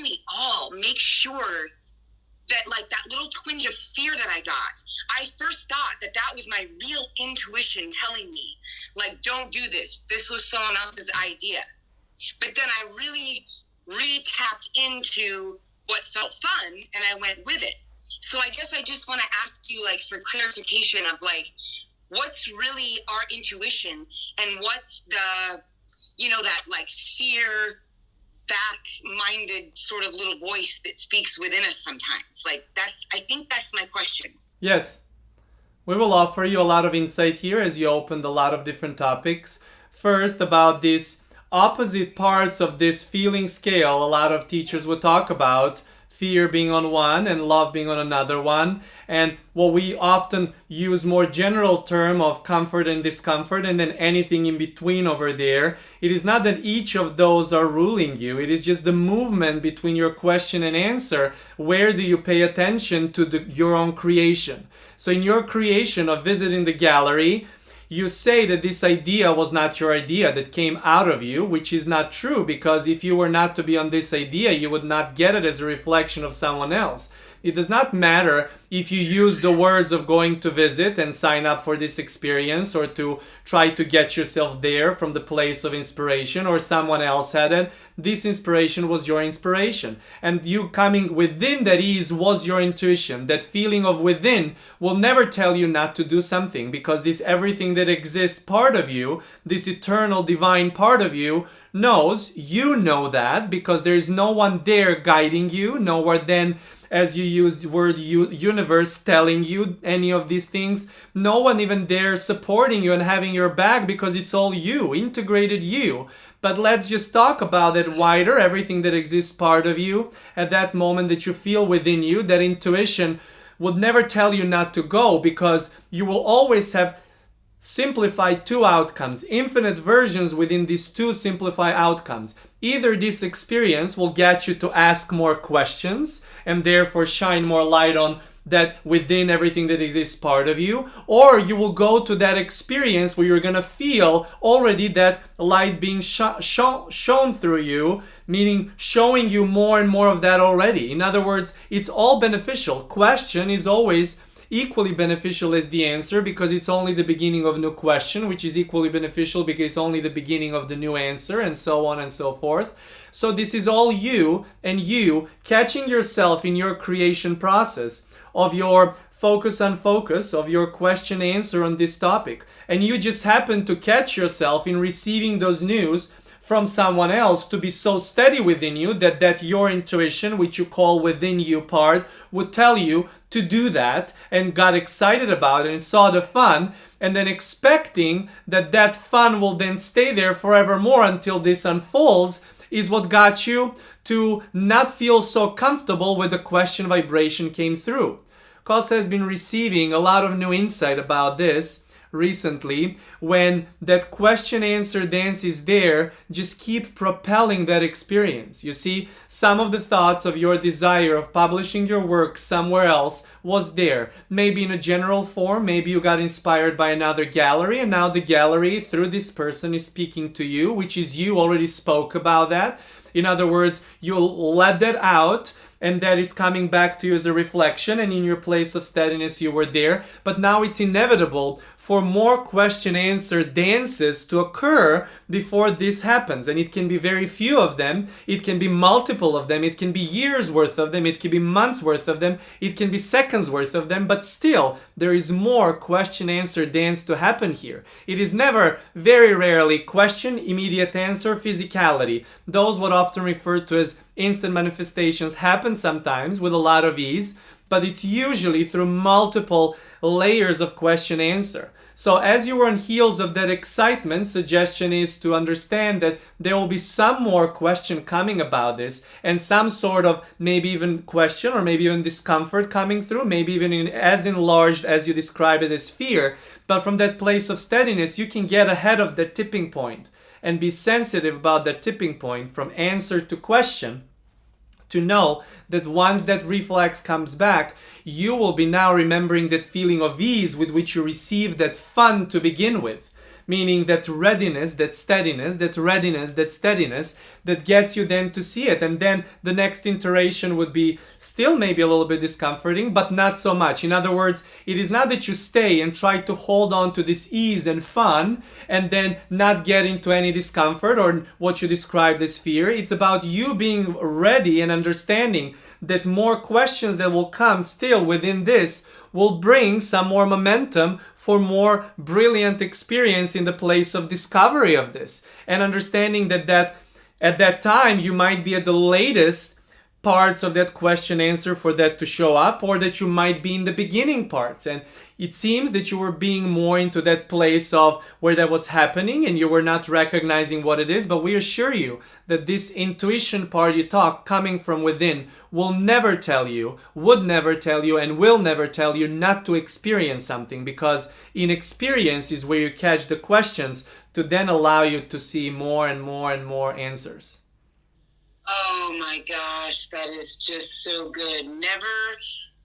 we all make sure that, like, that little twinge of fear that I got, I first thought that was my real intuition telling me, like, don't do this. This was someone else's idea. But then I really tapped into what felt fun and I went with it. So I guess I just want to ask you, like, for clarification of, like, what's really our intuition and what's the, that like fear back-minded sort of little voice that speaks within us sometimes. Like I think that's my question. Yes. We will offer you a lot of insight here as you opened a lot of different topics. First, about these opposite parts of this feeling scale, a lot of teachers would talk about fear being on one and love being on another one. And what we often use more general term of comfort and discomfort, and then anything in between over there. It is not that each of those are ruling you. It is just the movement between your question and answer. Where do you pay attention to your own creation? So in your creation of visiting the gallery, you say that this idea was not your idea, that came out of you, which is not true, because if you were not to be on this idea, you would not get it as a reflection of someone else. It does not matter if you use the words of going to visit and sign up for this experience, or to try to get yourself there from the place of inspiration, or someone else had it. This inspiration was your inspiration. And you coming within that ease was your intuition. That feeling of within will never tell you not to do something, because this everything that exists part of you, this eternal divine part of you, knows, you know that, because there is no one there guiding you, nowhere then, as you use the word universe, telling you any of these things. No one even there supporting you and having your back, because it's all you, integrated you. But let's just talk about it wider, everything that exists part of you. At that moment that you feel within you, that intuition would never tell you not to go, because you will always have simplified two outcomes, infinite versions within these two simplified outcomes. Either this experience will get you to ask more questions and therefore shine more light on that within everything that exists part of you, or you will go to that experience where you're going to feel already that light being shown through you, meaning showing you more and more of that already. In other words, it's all beneficial. Question is always equally beneficial as the answer, because it's only the beginning of a new question, which is equally beneficial because it's only the beginning of the new answer, and so on and so forth. So this is all you, and you catching yourself in your creation process of your focus on focus, of your question answer on this topic. And you just happen to catch yourself in receiving those news from someone else to be so steady within you that your intuition, which you call within you part, would tell you to do that, and got excited about it and saw the fun, and then expecting that fun will then stay there forevermore until this unfolds, is what got you to not feel so comfortable when the question vibration came through. Costa has been receiving a lot of new insight about this recently. When that question answer dance is there, just keep propelling that experience. You see, some of the thoughts of your desire of publishing your work somewhere else was there, maybe in a general form. Maybe you got inspired by another gallery, and now the gallery through this person is speaking to you, which is you already spoke about that. In other words, you'll let that out, and that is coming back to you as a reflection, and in your place of steadiness you were there. But now it's inevitable for more question-answer dances to occur before this happens. And it can be very few of them, it can be multiple of them, it can be years worth of them, it can be months worth of them, it can be seconds worth of them, but still there is more question-answer dance to happen here. It is never, very rarely, question, immediate answer, physicality. Those what often referred to as instant manifestations happen sometimes with a lot of ease, but it's usually through multiple layers of question answer. So as you were on heels of that excitement, suggestion is to understand that there will be some more question coming about this, and some sort of maybe even question or maybe even discomfort coming through, maybe even as enlarged as you describe it as fear. But from that place of steadiness, you can get ahead of the tipping point and be sensitive about that tipping point from answer to question, to know that once that reflex comes back, you will be now remembering that feeling of ease with which you received that fun to begin with. Meaning that readiness, that steadiness, that readiness, that steadiness that gets you then to see it. And then the next iteration would be still maybe a little bit discomforting, but not so much. In other words, it is not that you stay and try to hold on to this ease and fun and then not get into any discomfort or what you described as fear. It's about you being ready and understanding that more questions that will come still within this will bring some more momentum for more brilliant experience in the place of discovery of this. And understanding that at that time you might be at the latest parts of that question answer for that to show up, or that you might be in the beginning parts. And it seems that you were being more into that place of where that was happening and you were not recognizing what it is. But we assure you that this intuition part you talk coming from within will never tell you, would never tell you, and will never tell you not to experience something, because in experience is where you catch the questions to then allow you to see more and more and more answers. Oh my gosh, that is just so good. Never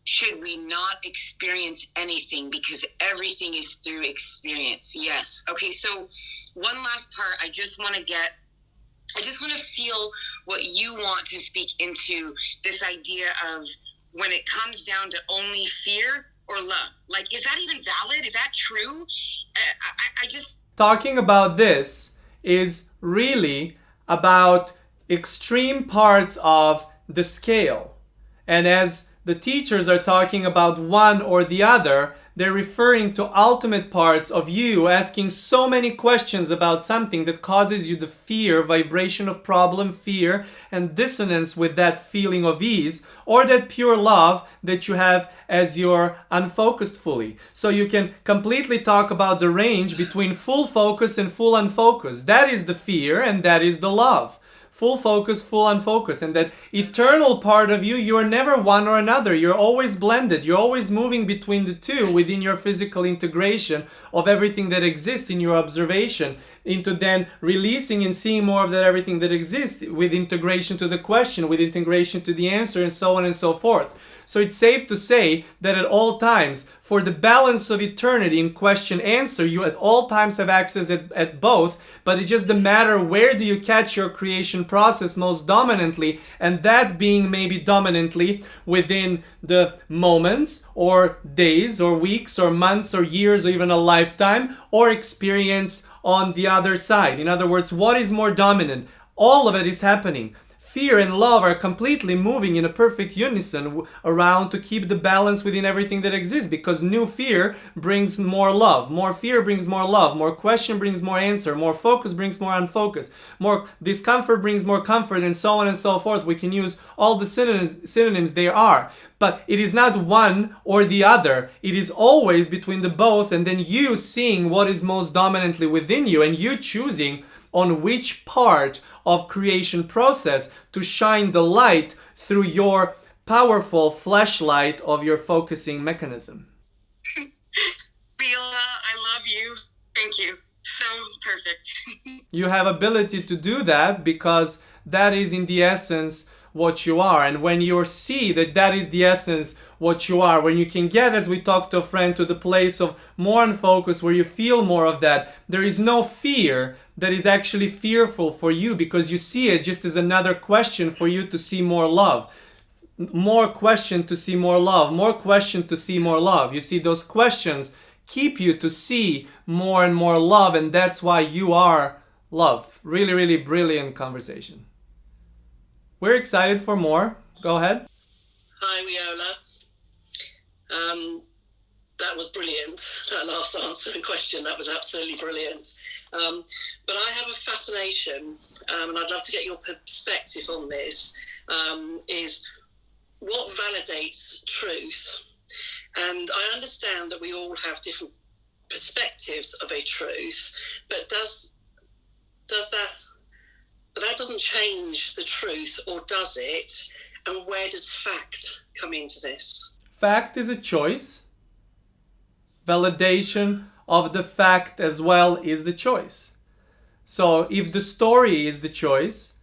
should we not experience anything, because everything is through experience. Yes. Okay, so one last part I just want to feel what you want to speak into this idea of when it comes down to only fear or love. Like, is that even valid? Is that true? I just... Talking about this is really about extreme parts of the scale. And as the teachers are talking about one or the other, they're referring to ultimate parts of you asking so many questions about something that causes you the fear, vibration of problem, fear, and dissonance with that feeling of ease, or that pure love that you have as you're unfocused fully. So you can completely talk about the range between full focus and full unfocus. That is the fear and that is the love. Full focus, full unfocus, and that eternal part of you, you are never one or another. You're always blended. You're always moving between the two within your physical integration of everything that exists in your observation, into then releasing and seeing more of that everything that exists with integration to the question, with integration to the answer, and so on and so forth. So it's safe to say that at all times, for the balance of eternity in question answer, you at all times have access at both, but it's just the matter where do you catch your creation process most dominantly, and that being maybe dominantly within the moments or days or weeks or months or years or even a lifetime, or experience on the other side. In other words, what is more dominant? All of it is happening. Fear and love are completely moving in a perfect unison around to keep the balance within everything that exists, because new fear brings more love, more fear brings more love, more question brings more answer, more focus brings more unfocus, more discomfort brings more comfort, and so on and so forth. We can use all the synonyms there are, but it is not one or the other. It is always between the both, and then you seeing what is most dominantly within you and you choosing on which part of creation process to shine the light through your powerful flashlight of your focusing mechanism. WEOLA, I love you. Thank you. So perfect. You have ability to do that because that is in the essence what you are. And when you see that that is the essence what you are, when you can get, as we talked to a friend, to the place of more unfocus, where you feel more of that, there is no fear that is actually fearful for you, because you see it just as another question for you to see more love. More question to see more love, more question to see more love. You see, those questions keep you to see more and more love, and that's why you are love. Really, really brilliant conversation. We're excited for more. Go ahead. Hi, WEOLA. That was brilliant, that last answer and question. That was absolutely brilliant. But I have a fascination, and I'd love to get your perspective on this, is what validates truth? And I understand that we all have different perspectives of a truth, but that doesn't change the truth, or does it? And where does fact come into this? Fact is a choice. Validation of the fact as well is the choice. So if the story is the choice,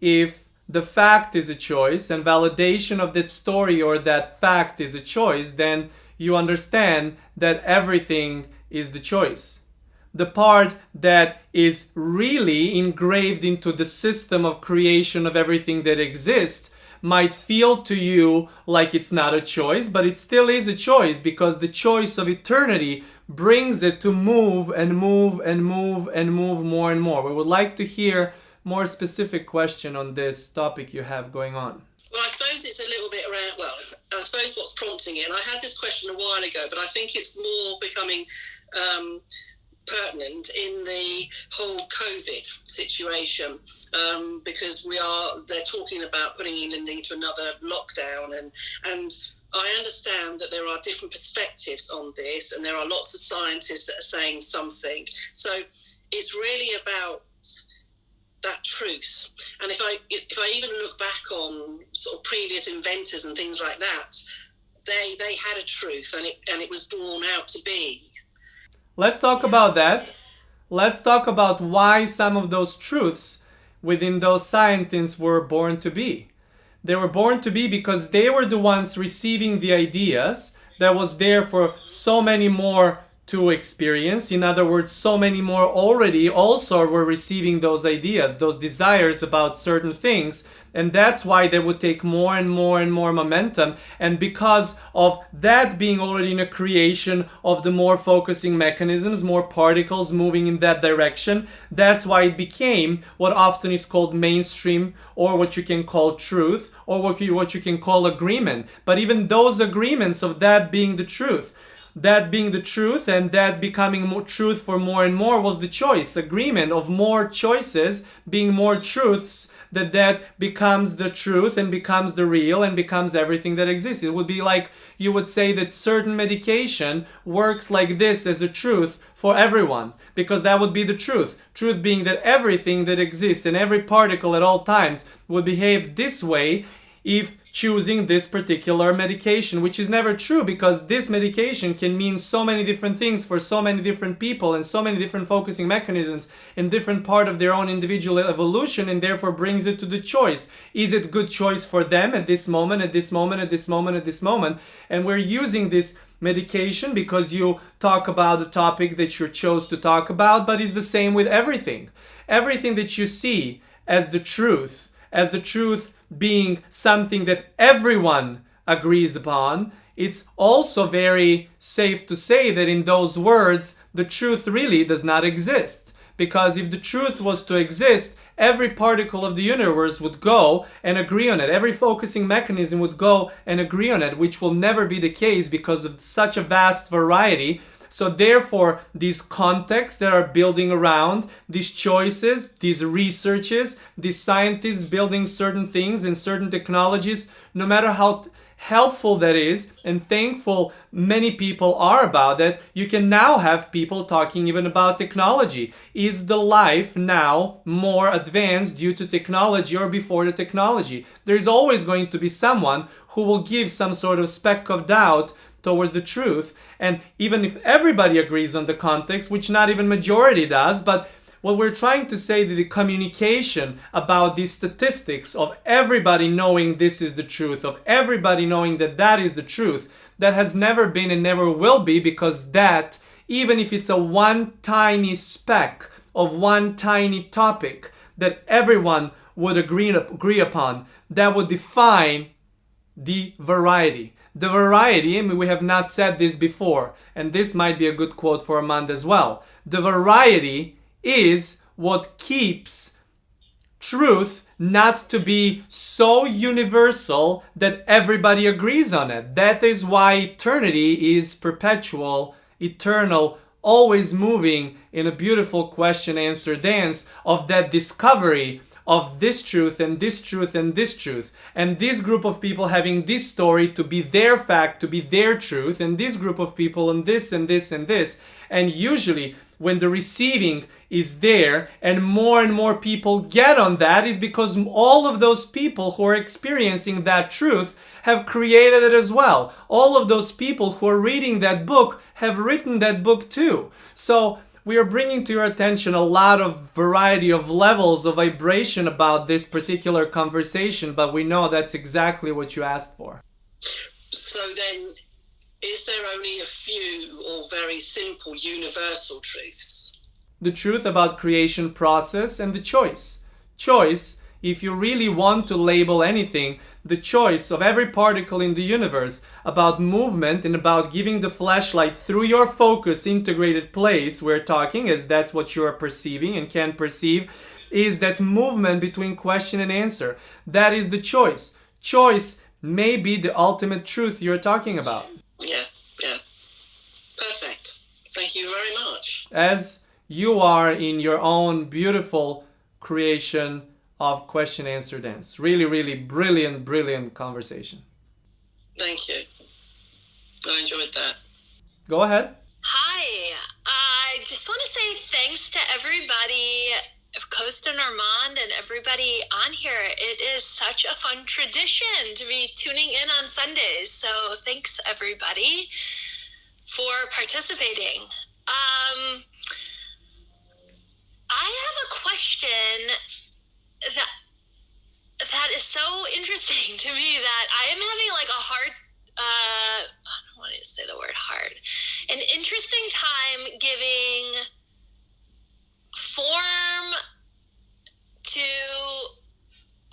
if the fact is a choice, and validation of that story or that fact is a choice, then you understand that everything is the choice. The part that is really engraved into the system of creation of everything that exists might feel to you like it's not a choice, but it still is a choice, because the choice of eternity brings it to move and move and move and move more and more. We would like to hear more specific question on this topic you have going on. Well, I suppose it's a little bit around, well, I suppose what's prompting it, and I had this question a while ago, but I think it's more becoming pertinent in the whole COVID situation, because they're talking about putting England into another lockdown, and I understand that there are different perspectives on this, and there are lots of scientists that are saying something. So it's really about that truth. And if I even look back on sort of previous inventors and things like that, they had a truth, and it was born out to be. Let's talk about that. Let's talk about why some of those truths within those scientists were born to be. They were born to be because they were the ones receiving the ideas that was there for so many more to experience. In other words, so many more already also were receiving those ideas, those desires about certain things. And that's why they would take more and more and more momentum. And because of that being already in a creation of the more focusing mechanisms, more particles moving in that direction, that's why it became what often is called mainstream, or what you can call truth, or what you can call agreement. But even those agreements of that being the truth, and that becoming more truth for more and more was the choice, agreement of more choices being more truths, that becomes the truth and becomes the real and becomes everything that exists. It would be like you would say that certain medication works like this as a truth for everyone, because that would be the truth. Truth being that everything that exists and every particle at all times would behave this way if choosing this particular medication, which is never true, because this medication can mean so many different things for so many different people and so many different focusing mechanisms in different part of their own individual evolution, and therefore brings it to the choice. Is it good choice for them at this moment, at this moment, at this moment, at this moment? And we're using this medication because you talk about the topic that you chose to talk about, but it's the same with everything. Everything that you see as the truth being something that everyone agrees upon, it's also very safe to say that in those words, the truth really does not exist. Because if the truth was to exist, every particle of the universe would go and agree on it. Every focusing mechanism would go and agree on it, which will never be the case because of such a vast variety. So therefore, these contexts that are building around, these choices, these researches, these scientists building certain things and certain technologies, no matter how helpful that is and thankful many people are about that, you can now have people talking even about technology. Is the life now more advanced due to technology or before the technology? There's always going to be someone who will give some sort of speck of doubt towards the truth. And even if everybody agrees on the context, which not even majority does, but what we're trying to say that the communication about these statistics of everybody knowing this is the truth, of everybody knowing that that is the truth, that has never been and never will be, because that, even if it's a one tiny speck of one tiny topic that everyone would agree upon, that would define the variety. The variety, and we have not said this before, and this might be a good quote for Amanda as well. The variety is what keeps truth not to be so universal that everybody agrees on it. That is why eternity is perpetual, eternal, always moving in a beautiful question-answer dance of that discovery of this truth and this truth and this truth, and this group of people having this story to be their fact, to be their truth, and this group of people and this and this and this. And usually when the receiving is there and more people get on that, is because all of those people who are experiencing that truth have created it as well. All of those people who are reading that book have written that book too. So we are bringing to your attention a lot of variety of levels of vibration about this particular conversation, but we know that's exactly what you asked for. So then, is there only a few or very simple universal truths? The truth about creation process and the choice. Choice, if you really want to label anything, the choice of every particle in the universe about movement and about giving the flashlight through your focus integrated place, we're talking as that's what you are perceiving and can perceive, is that movement between question and answer. That is the choice. Choice may be the ultimate truth you're talking about. Yeah, yeah. Perfect. Thank you very much. As you are in your own beautiful creation of question, answer, dance. Really, really brilliant, brilliant conversation. Thank you. I enjoyed that. Go ahead. Hi, I just want to say thanks to everybody, Coast and Armand and everybody on here. It is such a fun tradition to be tuning in on Sundays. So thanks everybody for participating. I have a question that is so interesting to me that I am having like a hard I don't want to say the word hard. An interesting time giving form to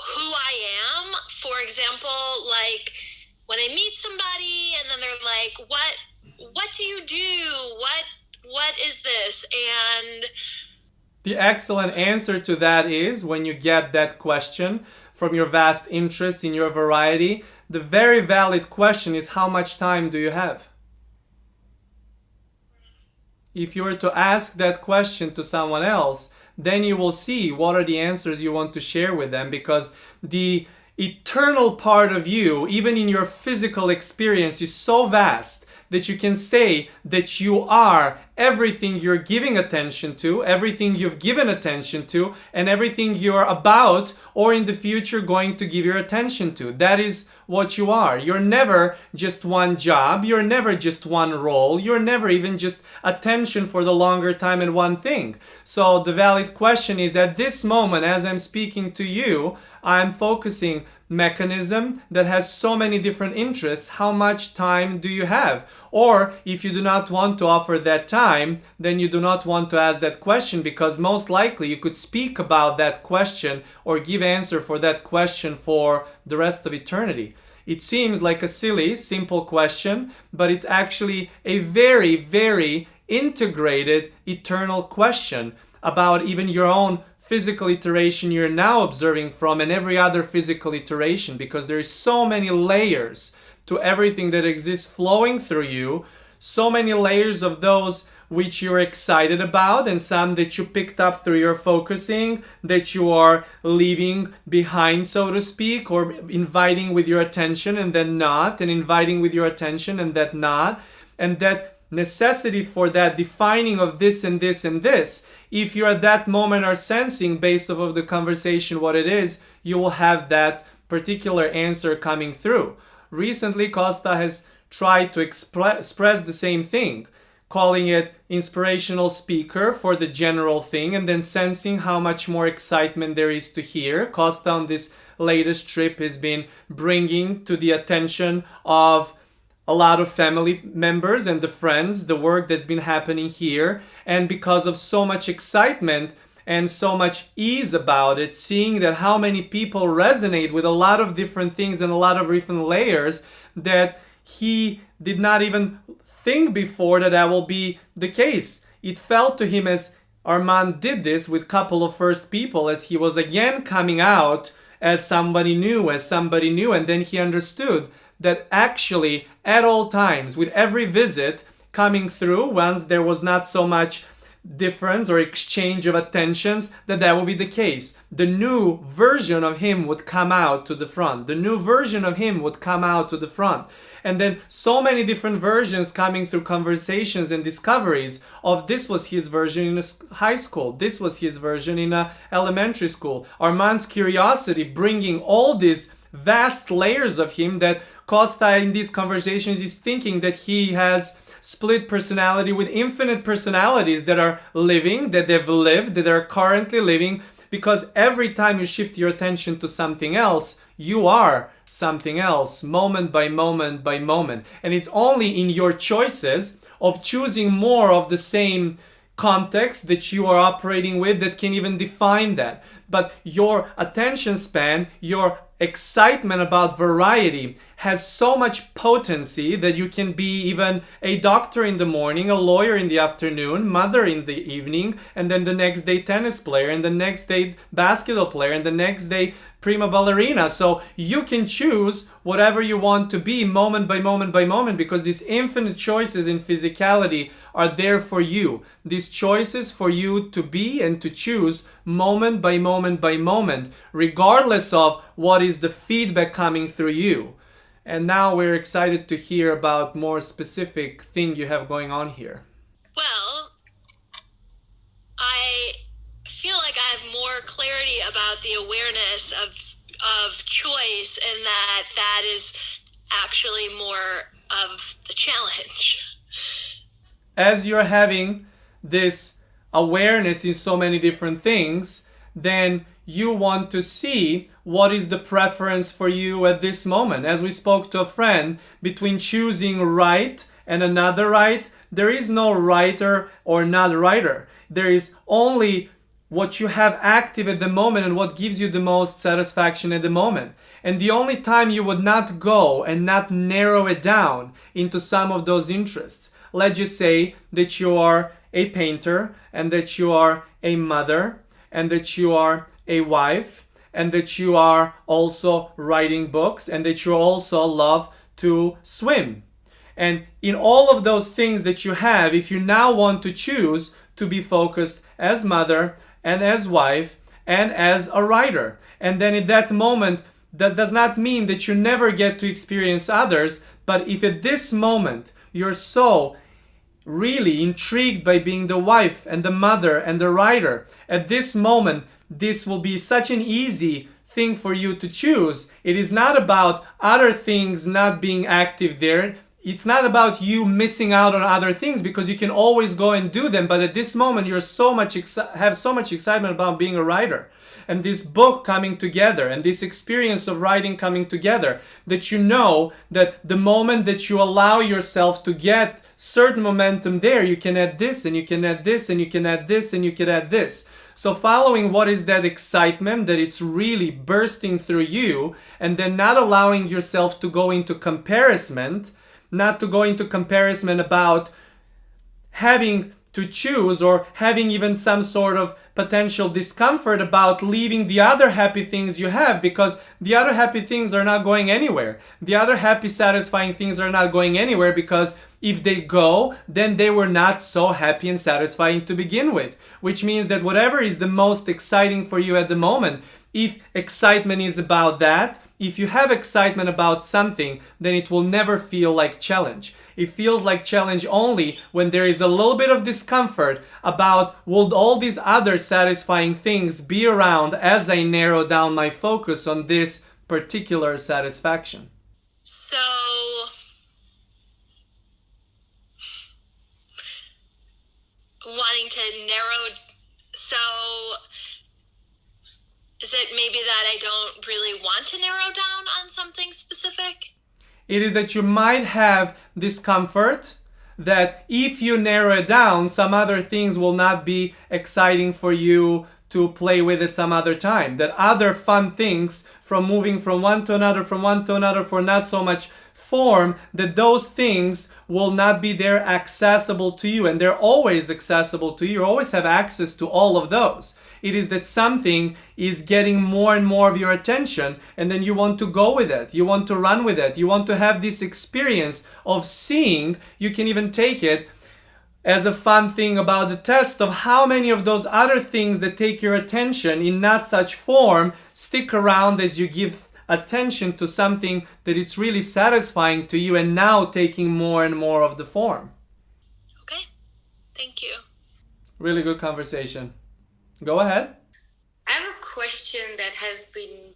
who I am. For example, like when I meet somebody and then they're like, what do you do? What is this? And the excellent answer to that is, when you get that question from your vast interest in your variety, the very valid question is, how much time do you have? If you were to ask that question to someone else, then you will see what are the answers you want to share with them, because the eternal part of you, even in your physical experience, is so vast that you can say that you are everything you're giving attention to, everything you've given attention to, and everything you're about or in the future going to give your attention to. That is what you are. You're never just one job. You're never just one role. You're never even just attention for the longer time in one thing. So the valid question is, at this moment, as I'm speaking to you, I'm focusing mechanism that has so many different interests. How much time do you have? Or if you do not want to offer that time, then you do not want to ask that question, because most likely you could speak about that question or give answer for that question for the rest of eternity. It seems like a silly, simple question, but it's actually a very, very integrated, eternal question about even your own physical iteration you're now observing from, and every other physical iteration, because there is so many layers to everything that exists flowing through you, so many layers of those which you're excited about, and some that you picked up through your focusing, that you are leaving behind, so to speak, or inviting with your attention and then not, and inviting with your attention and that not, and that necessity for that defining of this and this and this. If you at that moment are sensing, based off of the conversation, what it is, you will have that particular answer coming through. Recently, Costa has tried to express the same thing, calling it inspirational speaker for the general thing, and then sensing how much more excitement there is to hear. Costa on this latest trip has been bringing to the attention of a lot of family members and the friends the work that's been happening here, and because of so much excitement and so much ease about it, seeing that how many people resonate with a lot of different things and a lot of different layers, that he did not even think before that will be the case. It felt to him, as Armand did this with a couple of first people, as he was again coming out as somebody new, and then he understood that actually at all times, with every visit coming through, once there was not so much difference or exchange of attentions, that would be the case. The new version of him would come out to the front. The new version of him would come out to the front. And then so many different versions coming through conversations and discoveries of, this was his version in a high school, this was his version in a elementary school. Armand's curiosity bringing all these vast layers of him, that Costa in these conversations is thinking that he has split personality with infinite personalities that are living, that they've lived, that are currently living, because every time you shift your attention to something else, you are something else, moment by moment by moment. And it's only in your choices of choosing more of the same context that you are operating with that can even define that. But your attention span, your excitement about variety has so much potency that you can be even a doctor in the morning, a lawyer in the afternoon, mother in the evening, and then the next day tennis player, and the next day basketball player, and the next day prima ballerina. So you can choose whatever you want to be moment by moment by moment, because these infinite choices in physicality are there for you. These choices for you to be and to choose moment by moment by moment, regardless of what is the feedback coming through you. And now we're excited to hear about more specific thing you have going on here. Well, I feel like I have more clarity about the awareness of choice, and that is actually more of the challenge. As you're having this awareness in so many different things, then you want to see what is the preference for you at this moment. As we spoke to a friend, between choosing right and another right, there is no righter or not righter. There is only what you have active at the moment and what gives you the most satisfaction at the moment. And the only time you would not go and not narrow it down into some of those interests. Let's just say that you are a painter, and that you are a mother, and that you are a wife, and that you are also writing books, and that you also love to swim. And in all of those things that you have, if you now want to choose to be focused as mother and as wife and as a writer, and then at that moment, that does not mean that you never get to experience others, but if at this moment you're so really intrigued by being the wife and the mother and the writer, at this moment, this will be such an easy thing for you to choose. It is not about other things not being active there. It's not about you missing out on other things, because you can always go and do them. But at this moment, you're have so much excitement about being a writer, and this book coming together, and this experience of writing coming together, that you know that the moment that you allow yourself to get certain momentum there, you can add this, and you can add this, and you can add this, and you can add this. So following what is that excitement, that it's really bursting through you, and then not allowing yourself to go into comparison, not to go into comparison about having to choose, or having even some sort of potential discomfort about leaving the other happy things you have, because the other happy things are not going anywhere. The other happy, satisfying things are not going anywhere, because if they go, then they were not so happy and satisfying to begin with. Which means that whatever is the most exciting for you at the moment, if excitement is about that, if you have excitement about something, then it will never feel like challenge. It feels like challenge only when there is a little bit of discomfort about, will all these other satisfying things be around as I narrow down my focus on this particular satisfaction? So, wanting to narrow, so is it maybe that I don't really want to narrow down on something specific? It is that you might have discomfort, that if you narrow it down, some other things will not be exciting for you to play with at some other time. That other fun things, from moving from one to another, from one to another for not so much form, that those things will not be there accessible to you. And they're always accessible to you. You always have access to all of those. It is that something is getting more and more of your attention, and then you want to go with it. You want to run with it. You want to have this experience of seeing. You can even take it as a fun thing about the test of how many of those other things that take your attention in not such form stick around as you give attention to something that is really satisfying to you and now taking more and more of the form. Okay, thank you. Really good conversation. Go ahead. I have a question that has been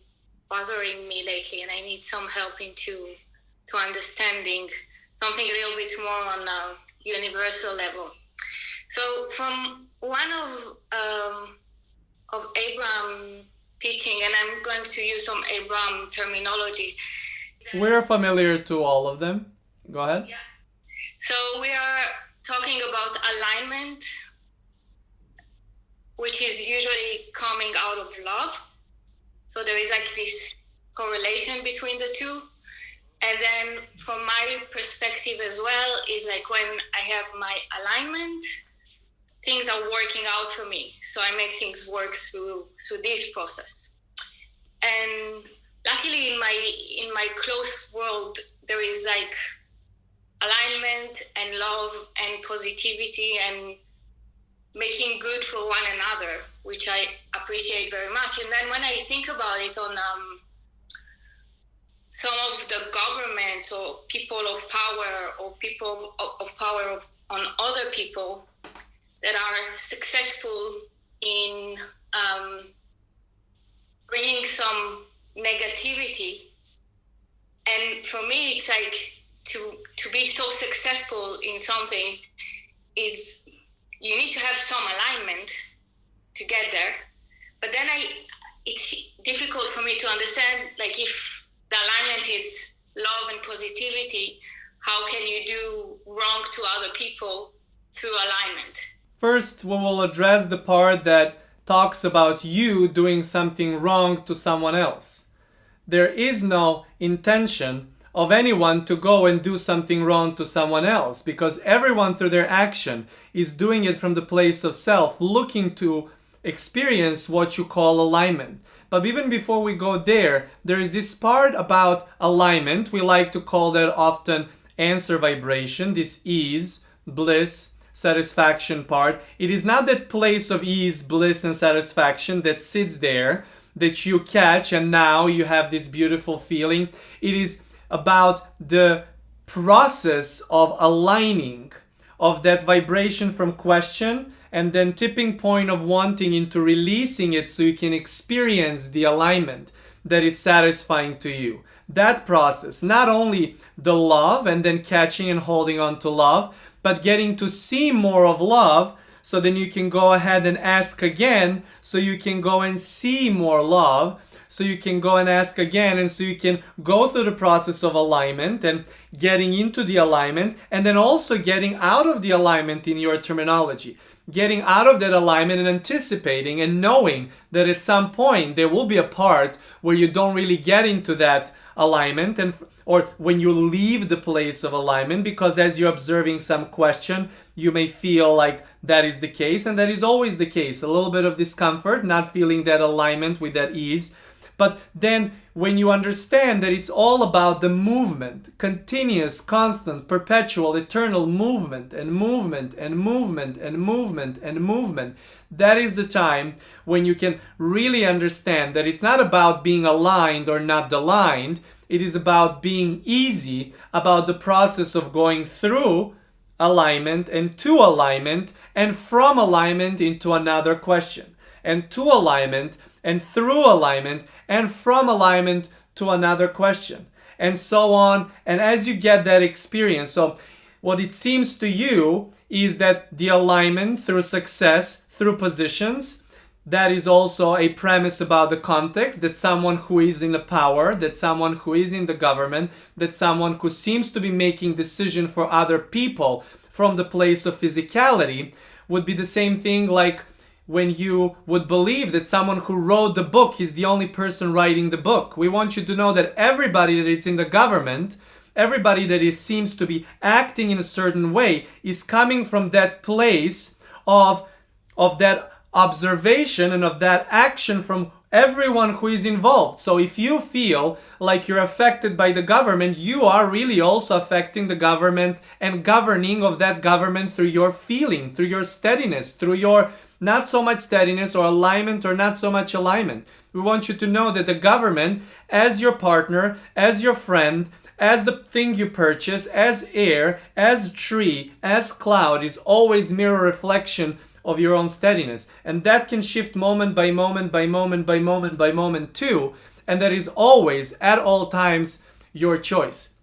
bothering me lately, and I need some help into understanding something a little bit more on a universal level. So, from one of Abraham teaching, and I'm going to use some Abraham terminology. We're familiar to all of them. Go ahead. Yeah. So we are talking about alignment, which is usually coming out of love. So there is like this correlation between the two. And then from my perspective as well, is like when I have my alignment, things are working out for me. So I make things work through this process. And luckily in my close world, there is like alignment and love and positivity and making good for one another, which I appreciate very much. And then when I think about it on some of the government or people of power or people of power on other people that are successful in bringing some negativity. And for me, it's like to be so successful in something is you need to have some alignment to get there. But then it's difficult for me to understand, like, if the alignment is love and positivity, how can you do wrong to other people through alignment? First, we will address the part that talks about you doing something wrong to someone else. There is no intention of anyone to go and do something wrong to someone else, because everyone through their action is doing it from the place of self, looking to experience what you call alignment. But even before we go there, there is this part about alignment. We like to call that often answer vibration, this ease, bliss, satisfaction part. It is not that place of ease, bliss, and satisfaction that sits there that you catch and now you have this beautiful feeling. It is about the process of aligning of that vibration from question and then tipping point of wanting into releasing it so you can experience the alignment that is satisfying to you. That process, not only the love and then catching and holding on to love, but getting to see more of love, so then you can go ahead and ask again, so you can go and see more love, so you can go and ask again, and so you can go through the process of alignment and getting into the alignment, and then also getting out of the alignment in your terminology. Getting out of that alignment and anticipating and knowing that at some point there will be a part where you don't really get into that alignment, and or when you leave the place of alignment, because as you're observing some question, you may feel like that is the case, and that is always the case. A little bit of discomfort, not feeling that alignment with that ease. But then when you understand that it's all about the movement, continuous, constant, perpetual, eternal movement and movement and movement and movement and movement, that is the time when you can really understand that it's not about being aligned or not aligned. It is about being easy, about the process of going through alignment and to alignment and from alignment into another question and to alignment and through alignment and from alignment to another question and so on. And as you get that experience, so what it seems to you is that the alignment through success, through positions, that is also a premise about the context, that someone who is in the power, that someone who is in the government, that someone who seems to be making decision for other people from the place of physicality would be the same thing like when you would believe that someone who wrote the book is the only person writing the book. We want you to know that everybody that is in the government, everybody that seems to be acting in a certain way is coming from that place of that observation and of that action from everyone who is involved. So if you feel like you're affected by the government, you are really also affecting the government and governing of that government through your feeling, through your steadiness, through your not so much steadiness or alignment or not so much alignment. We want you to know that the government, as your partner, as your friend, as the thing you purchase, as air, as tree, as cloud, is always mirror reflection of your own steadiness. And that can shift moment by moment by moment by moment by moment too. And that is always, at all times, your choice.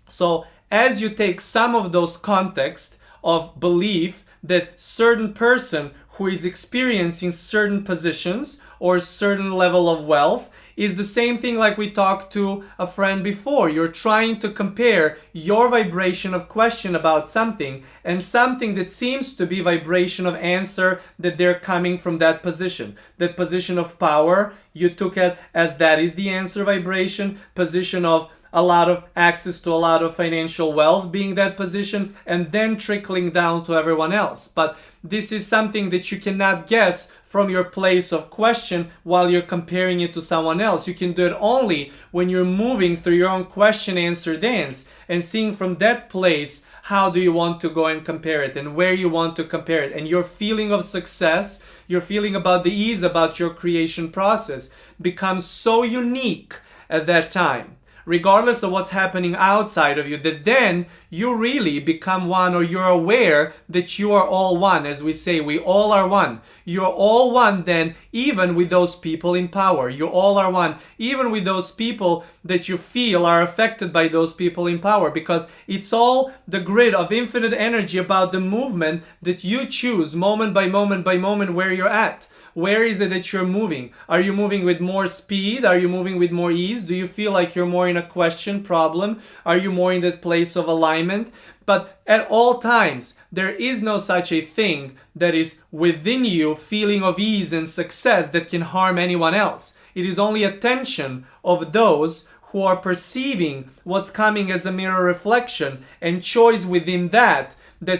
So as you take some of those contexts of belief that certain person who is experiencing certain positions or certain level of wealth is the same thing like we talked to a friend before. You're trying to compare your vibration of question about something and something that seems to be vibration of answer that they're coming from that position. That position of power, you took it as that is the answer vibration. Position of a lot of access to a lot of financial wealth, being that position, and then trickling down to everyone else. But this is something that you cannot guess from your place of question while you're comparing it to someone else. You can do it only when you're moving through your own question answer dance and seeing from that place how do you want to go and compare it and where you want to compare it. And your feeling of success, your feeling about the ease about your creation process becomes so unique at that time, regardless of what's happening outside of you, that then you really become one, or you're aware that you are all one. As we say, we all are one. You're all one then, even with those people in power. You all are one, even with those people that you feel are affected by those people in power, because it's all the grid of infinite energy about the movement that you choose moment by moment by moment where you're at. Where is it that you're moving? Are you moving with more speed? Are you moving with more ease? Do you feel like you're more in a question problem? Are you more in that place of alignment? But at all times, there is no such a thing that is within you feeling of ease and success that can harm anyone else. It is only a tension of those who are perceiving what's coming as a mirror reflection and choice within that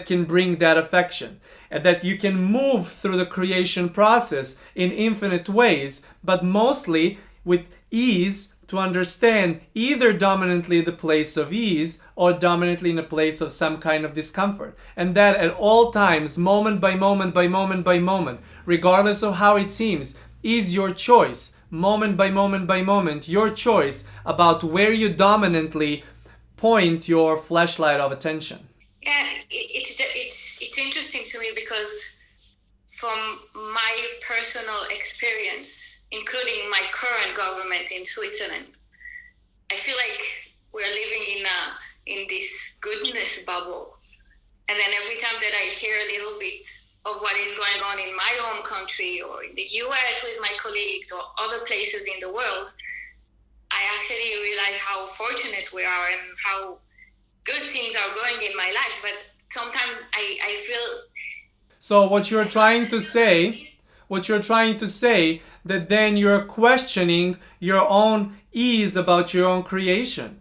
can bring that affection. And that you can move through the creation process in infinite ways, but mostly with ease, to understand either dominantly the place of ease or dominantly in a place of some kind of discomfort. And that at all times, moment by moment by moment by moment, regardless of how it seems, is your choice. Moment by moment by moment, your choice about where you dominantly point your flashlight of attention. Yeah, it's interesting to me because from my personal experience, including my current government in Switzerland, I feel like we're living in this goodness bubble. And then every time that I hear a little bit of what is going on in my home country or in the US with my colleagues or other places in the world, I actually realize how fortunate we are and how good things are going in my life. But sometimes I feel... So what you're trying to say that then you're questioning your own ease about your own creation.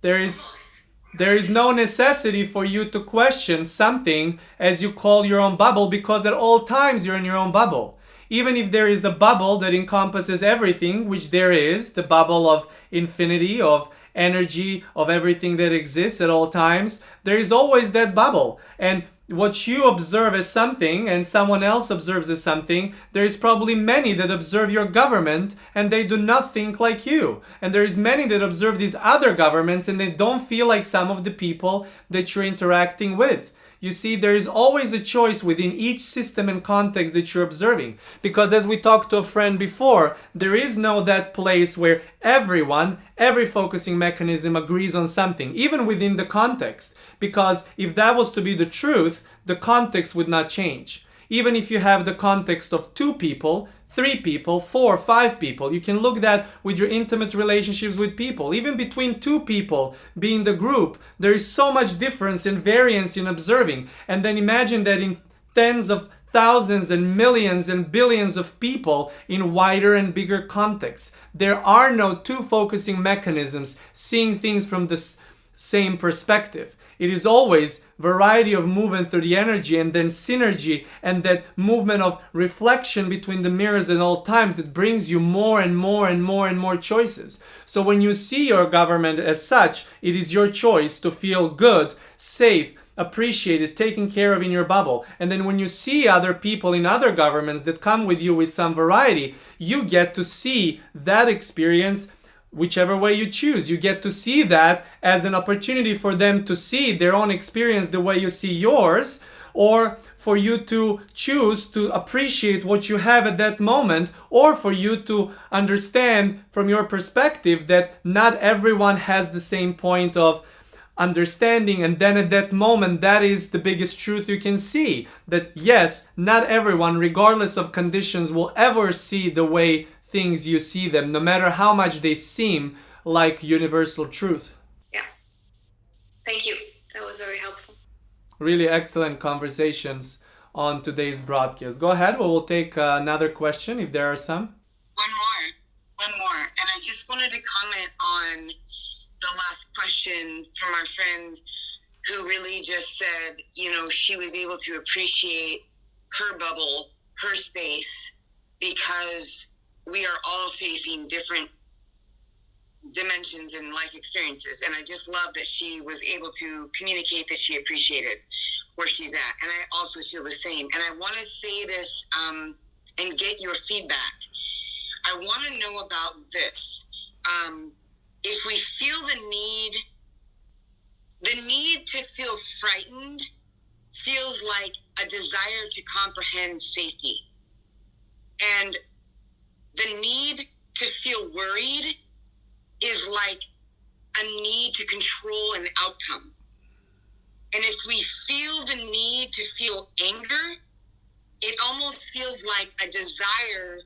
There is no necessity for you to question something as you call your own bubble, because at all times you're in your own bubble. Even if there is a bubble that encompasses everything, which there is, the bubble of infinity, of energy, of everything that exists at all times, there is always that bubble. And what you observe as something and someone else observes as something, there is probably many that observe your government and they do not think like you. And there is many that observe these other governments and they don't feel like some of the people that you're interacting with. You see, there is always a choice within each system and context that you're observing. Because as we talked to a friend before, there is no that place where every focusing mechanism agrees on something, even within the context. Because if that was to be the truth, the context would not change. Even if you have the context of 2 people, 3 people, 4, 5 people, you can look at that with your intimate relationships with people. Even between 2 people being the group, there is so much difference and variance in observing. And then imagine that in tens of thousands and millions and billions of people in wider and bigger contexts. There are no 2 focusing mechanisms seeing things from the same perspective. It is always variety of movement through the energy and then synergy and that movement of reflection between the mirrors at all times that brings you more and more and more and more choices. So when you see your government as such, it is your choice to feel good, safe, appreciated, taken care of in your bubble. And then when you see other people in other governments that come with you with some variety, you get to see that experience whichever way you choose. You get to see that as an opportunity for them to see their own experience the way you see yours, or for you to choose to appreciate what you have at that moment, or for you to understand from your perspective that not everyone has the same point of understanding, and then at that moment that is the biggest truth you can see, that yes, not everyone regardless of conditions will ever see the way things you see them, no matter how much they seem like universal truth. Yeah, thank you, that was very helpful. Really excellent conversations on today's broadcast. Go ahead, we'll take another question if there are some. One more, and I just wanted to comment on the last question from our friend who really just said, she was able to appreciate her bubble, her space, because we are all facing different dimensions and life experiences. And I just love that she was able to communicate that she appreciated where she's at. And I also feel the same. And I want to say this and get your feedback. I want to know about this. If we feel the need to feel frightened feels like a desire to comprehend safety. And the need to feel worried is like a need to control an outcome. And if we feel the need to feel anger, it almost feels like a desire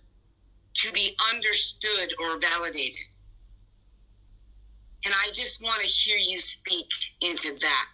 to be understood or validated. And I just want to hear you speak into that.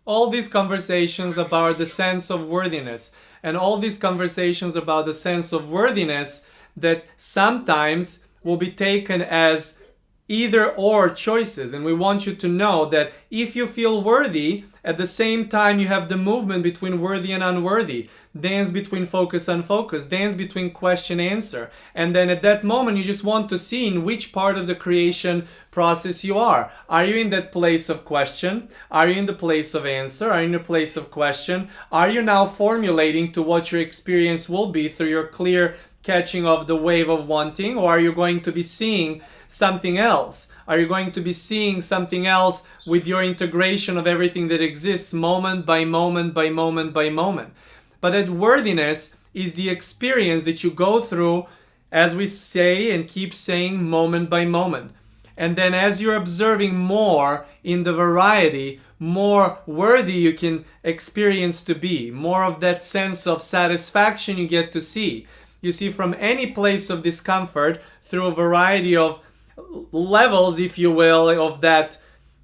All these conversations about the sense of worthiness, and all these conversations about the sense of worthiness that sometimes will be taken as either or choices. And we want you to know that if you feel worthy, at the same time you have the movement between worthy and unworthy, dance between focus and unfocus, dance between question and answer. And then at that moment you just want to see in which part of the creation process you are. Are you in that place of question? Are you in the place of answer? Are you in the place of question? Are you now formulating to what your experience will be through your clear catching of the wave of wanting? Or are you going to be seeing something else? Are you going to be seeing something else with your integration of everything that exists moment by moment by moment by moment? But that worthiness is the experience that you go through, as we say and keep saying, moment by moment. And then as you're observing more in the variety, more worthy you can experience to be, more of that sense of satisfaction you get to see. You see, from any place of discomfort, through a variety of levels, if you will, of that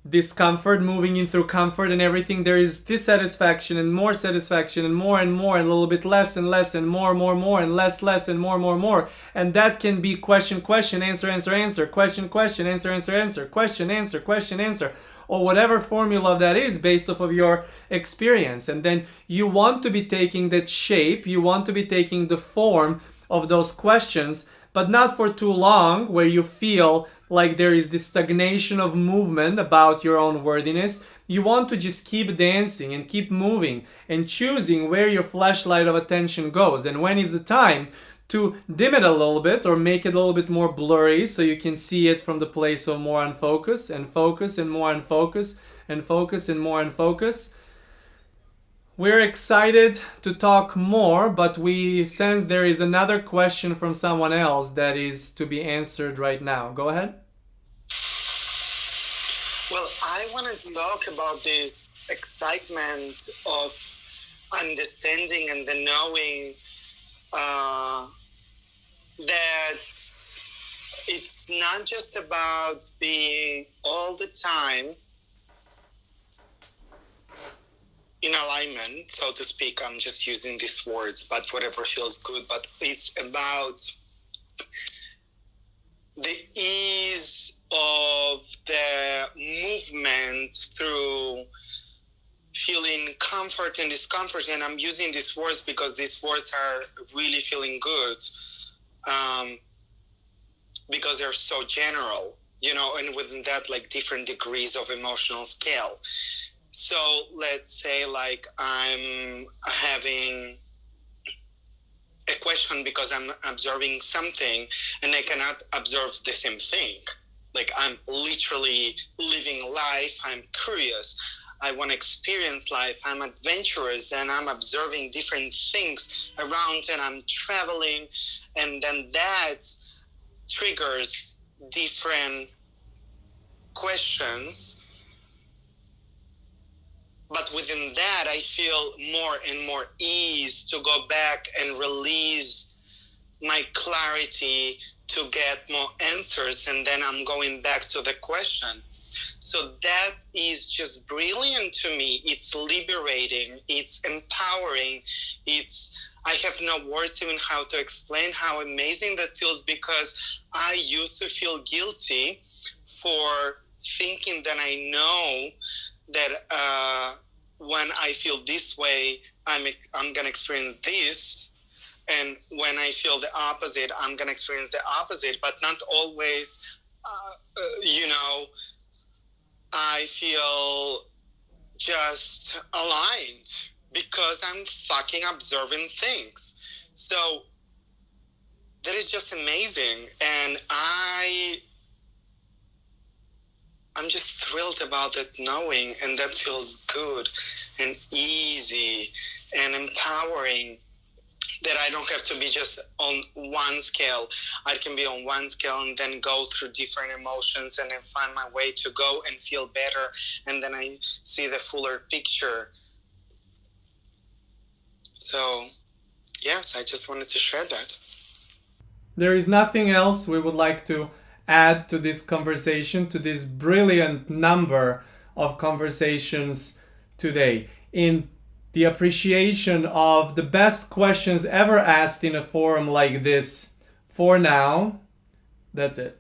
discomfort, moving in through comfort and everything, there is dissatisfaction and more satisfaction and more and more and a little bit less and less and more and less and more. And that can be question, answer, question, answer, question, answer, or whatever formula that is based off of your experience. And then you want to be taking that shape, you want to be taking the form of those questions, but not for too long where you feel like there is this stagnation of movement about your own worthiness. You want to just keep dancing and keep moving and choosing where your flashlight of attention goes. And when is the time to dim it a little bit or make it a little bit more blurry so you can see it from the place of more unfocus and focus and more unfocus and focus and more unfocus. We're excited to talk more, but we sense there is another question from someone else that is to be answered right now. Go ahead. Well, I want to talk about this excitement of understanding and the knowing that it's not just about being all the time in alignment, so to speak. I'm just using these words, but whatever feels good. But it's about the ease of the movement through feeling comfort and discomfort. And I'm using these words because these words are really feeling good, because they're so general, and within that, like different degrees of emotional scale. So let's say like I'm having a question because I'm observing something and I cannot observe the same thing. Like I'm literally living life, I'm curious, I want to experience life, I'm adventurous, and I'm observing different things around, and I'm traveling, and then that triggers different questions. But within that, I feel more and more ease to go back and release my clarity to get more answers. And then I'm going back to the question. So that is just brilliant to me. It's liberating. It's empowering. I have no words even how to explain how amazing that feels, because I used to feel guilty for thinking that I know that when I feel this way, I'm going to experience this. And when I feel the opposite, I'm going to experience the opposite. But not always, I feel just aligned because I'm fucking observing things. So that is just amazing. And I'm just thrilled about that knowing, and that feels good and easy and empowering, that I don't have to be just on one scale. I can be on one scale and then go through different emotions and then find my way to go and feel better. And then I see the fuller picture. So, yes, I just wanted to share that. There is nothing else we would like to add to this conversation, to this brilliant number of conversations today, in the appreciation of the best questions ever asked in a forum like this. For now, that's it.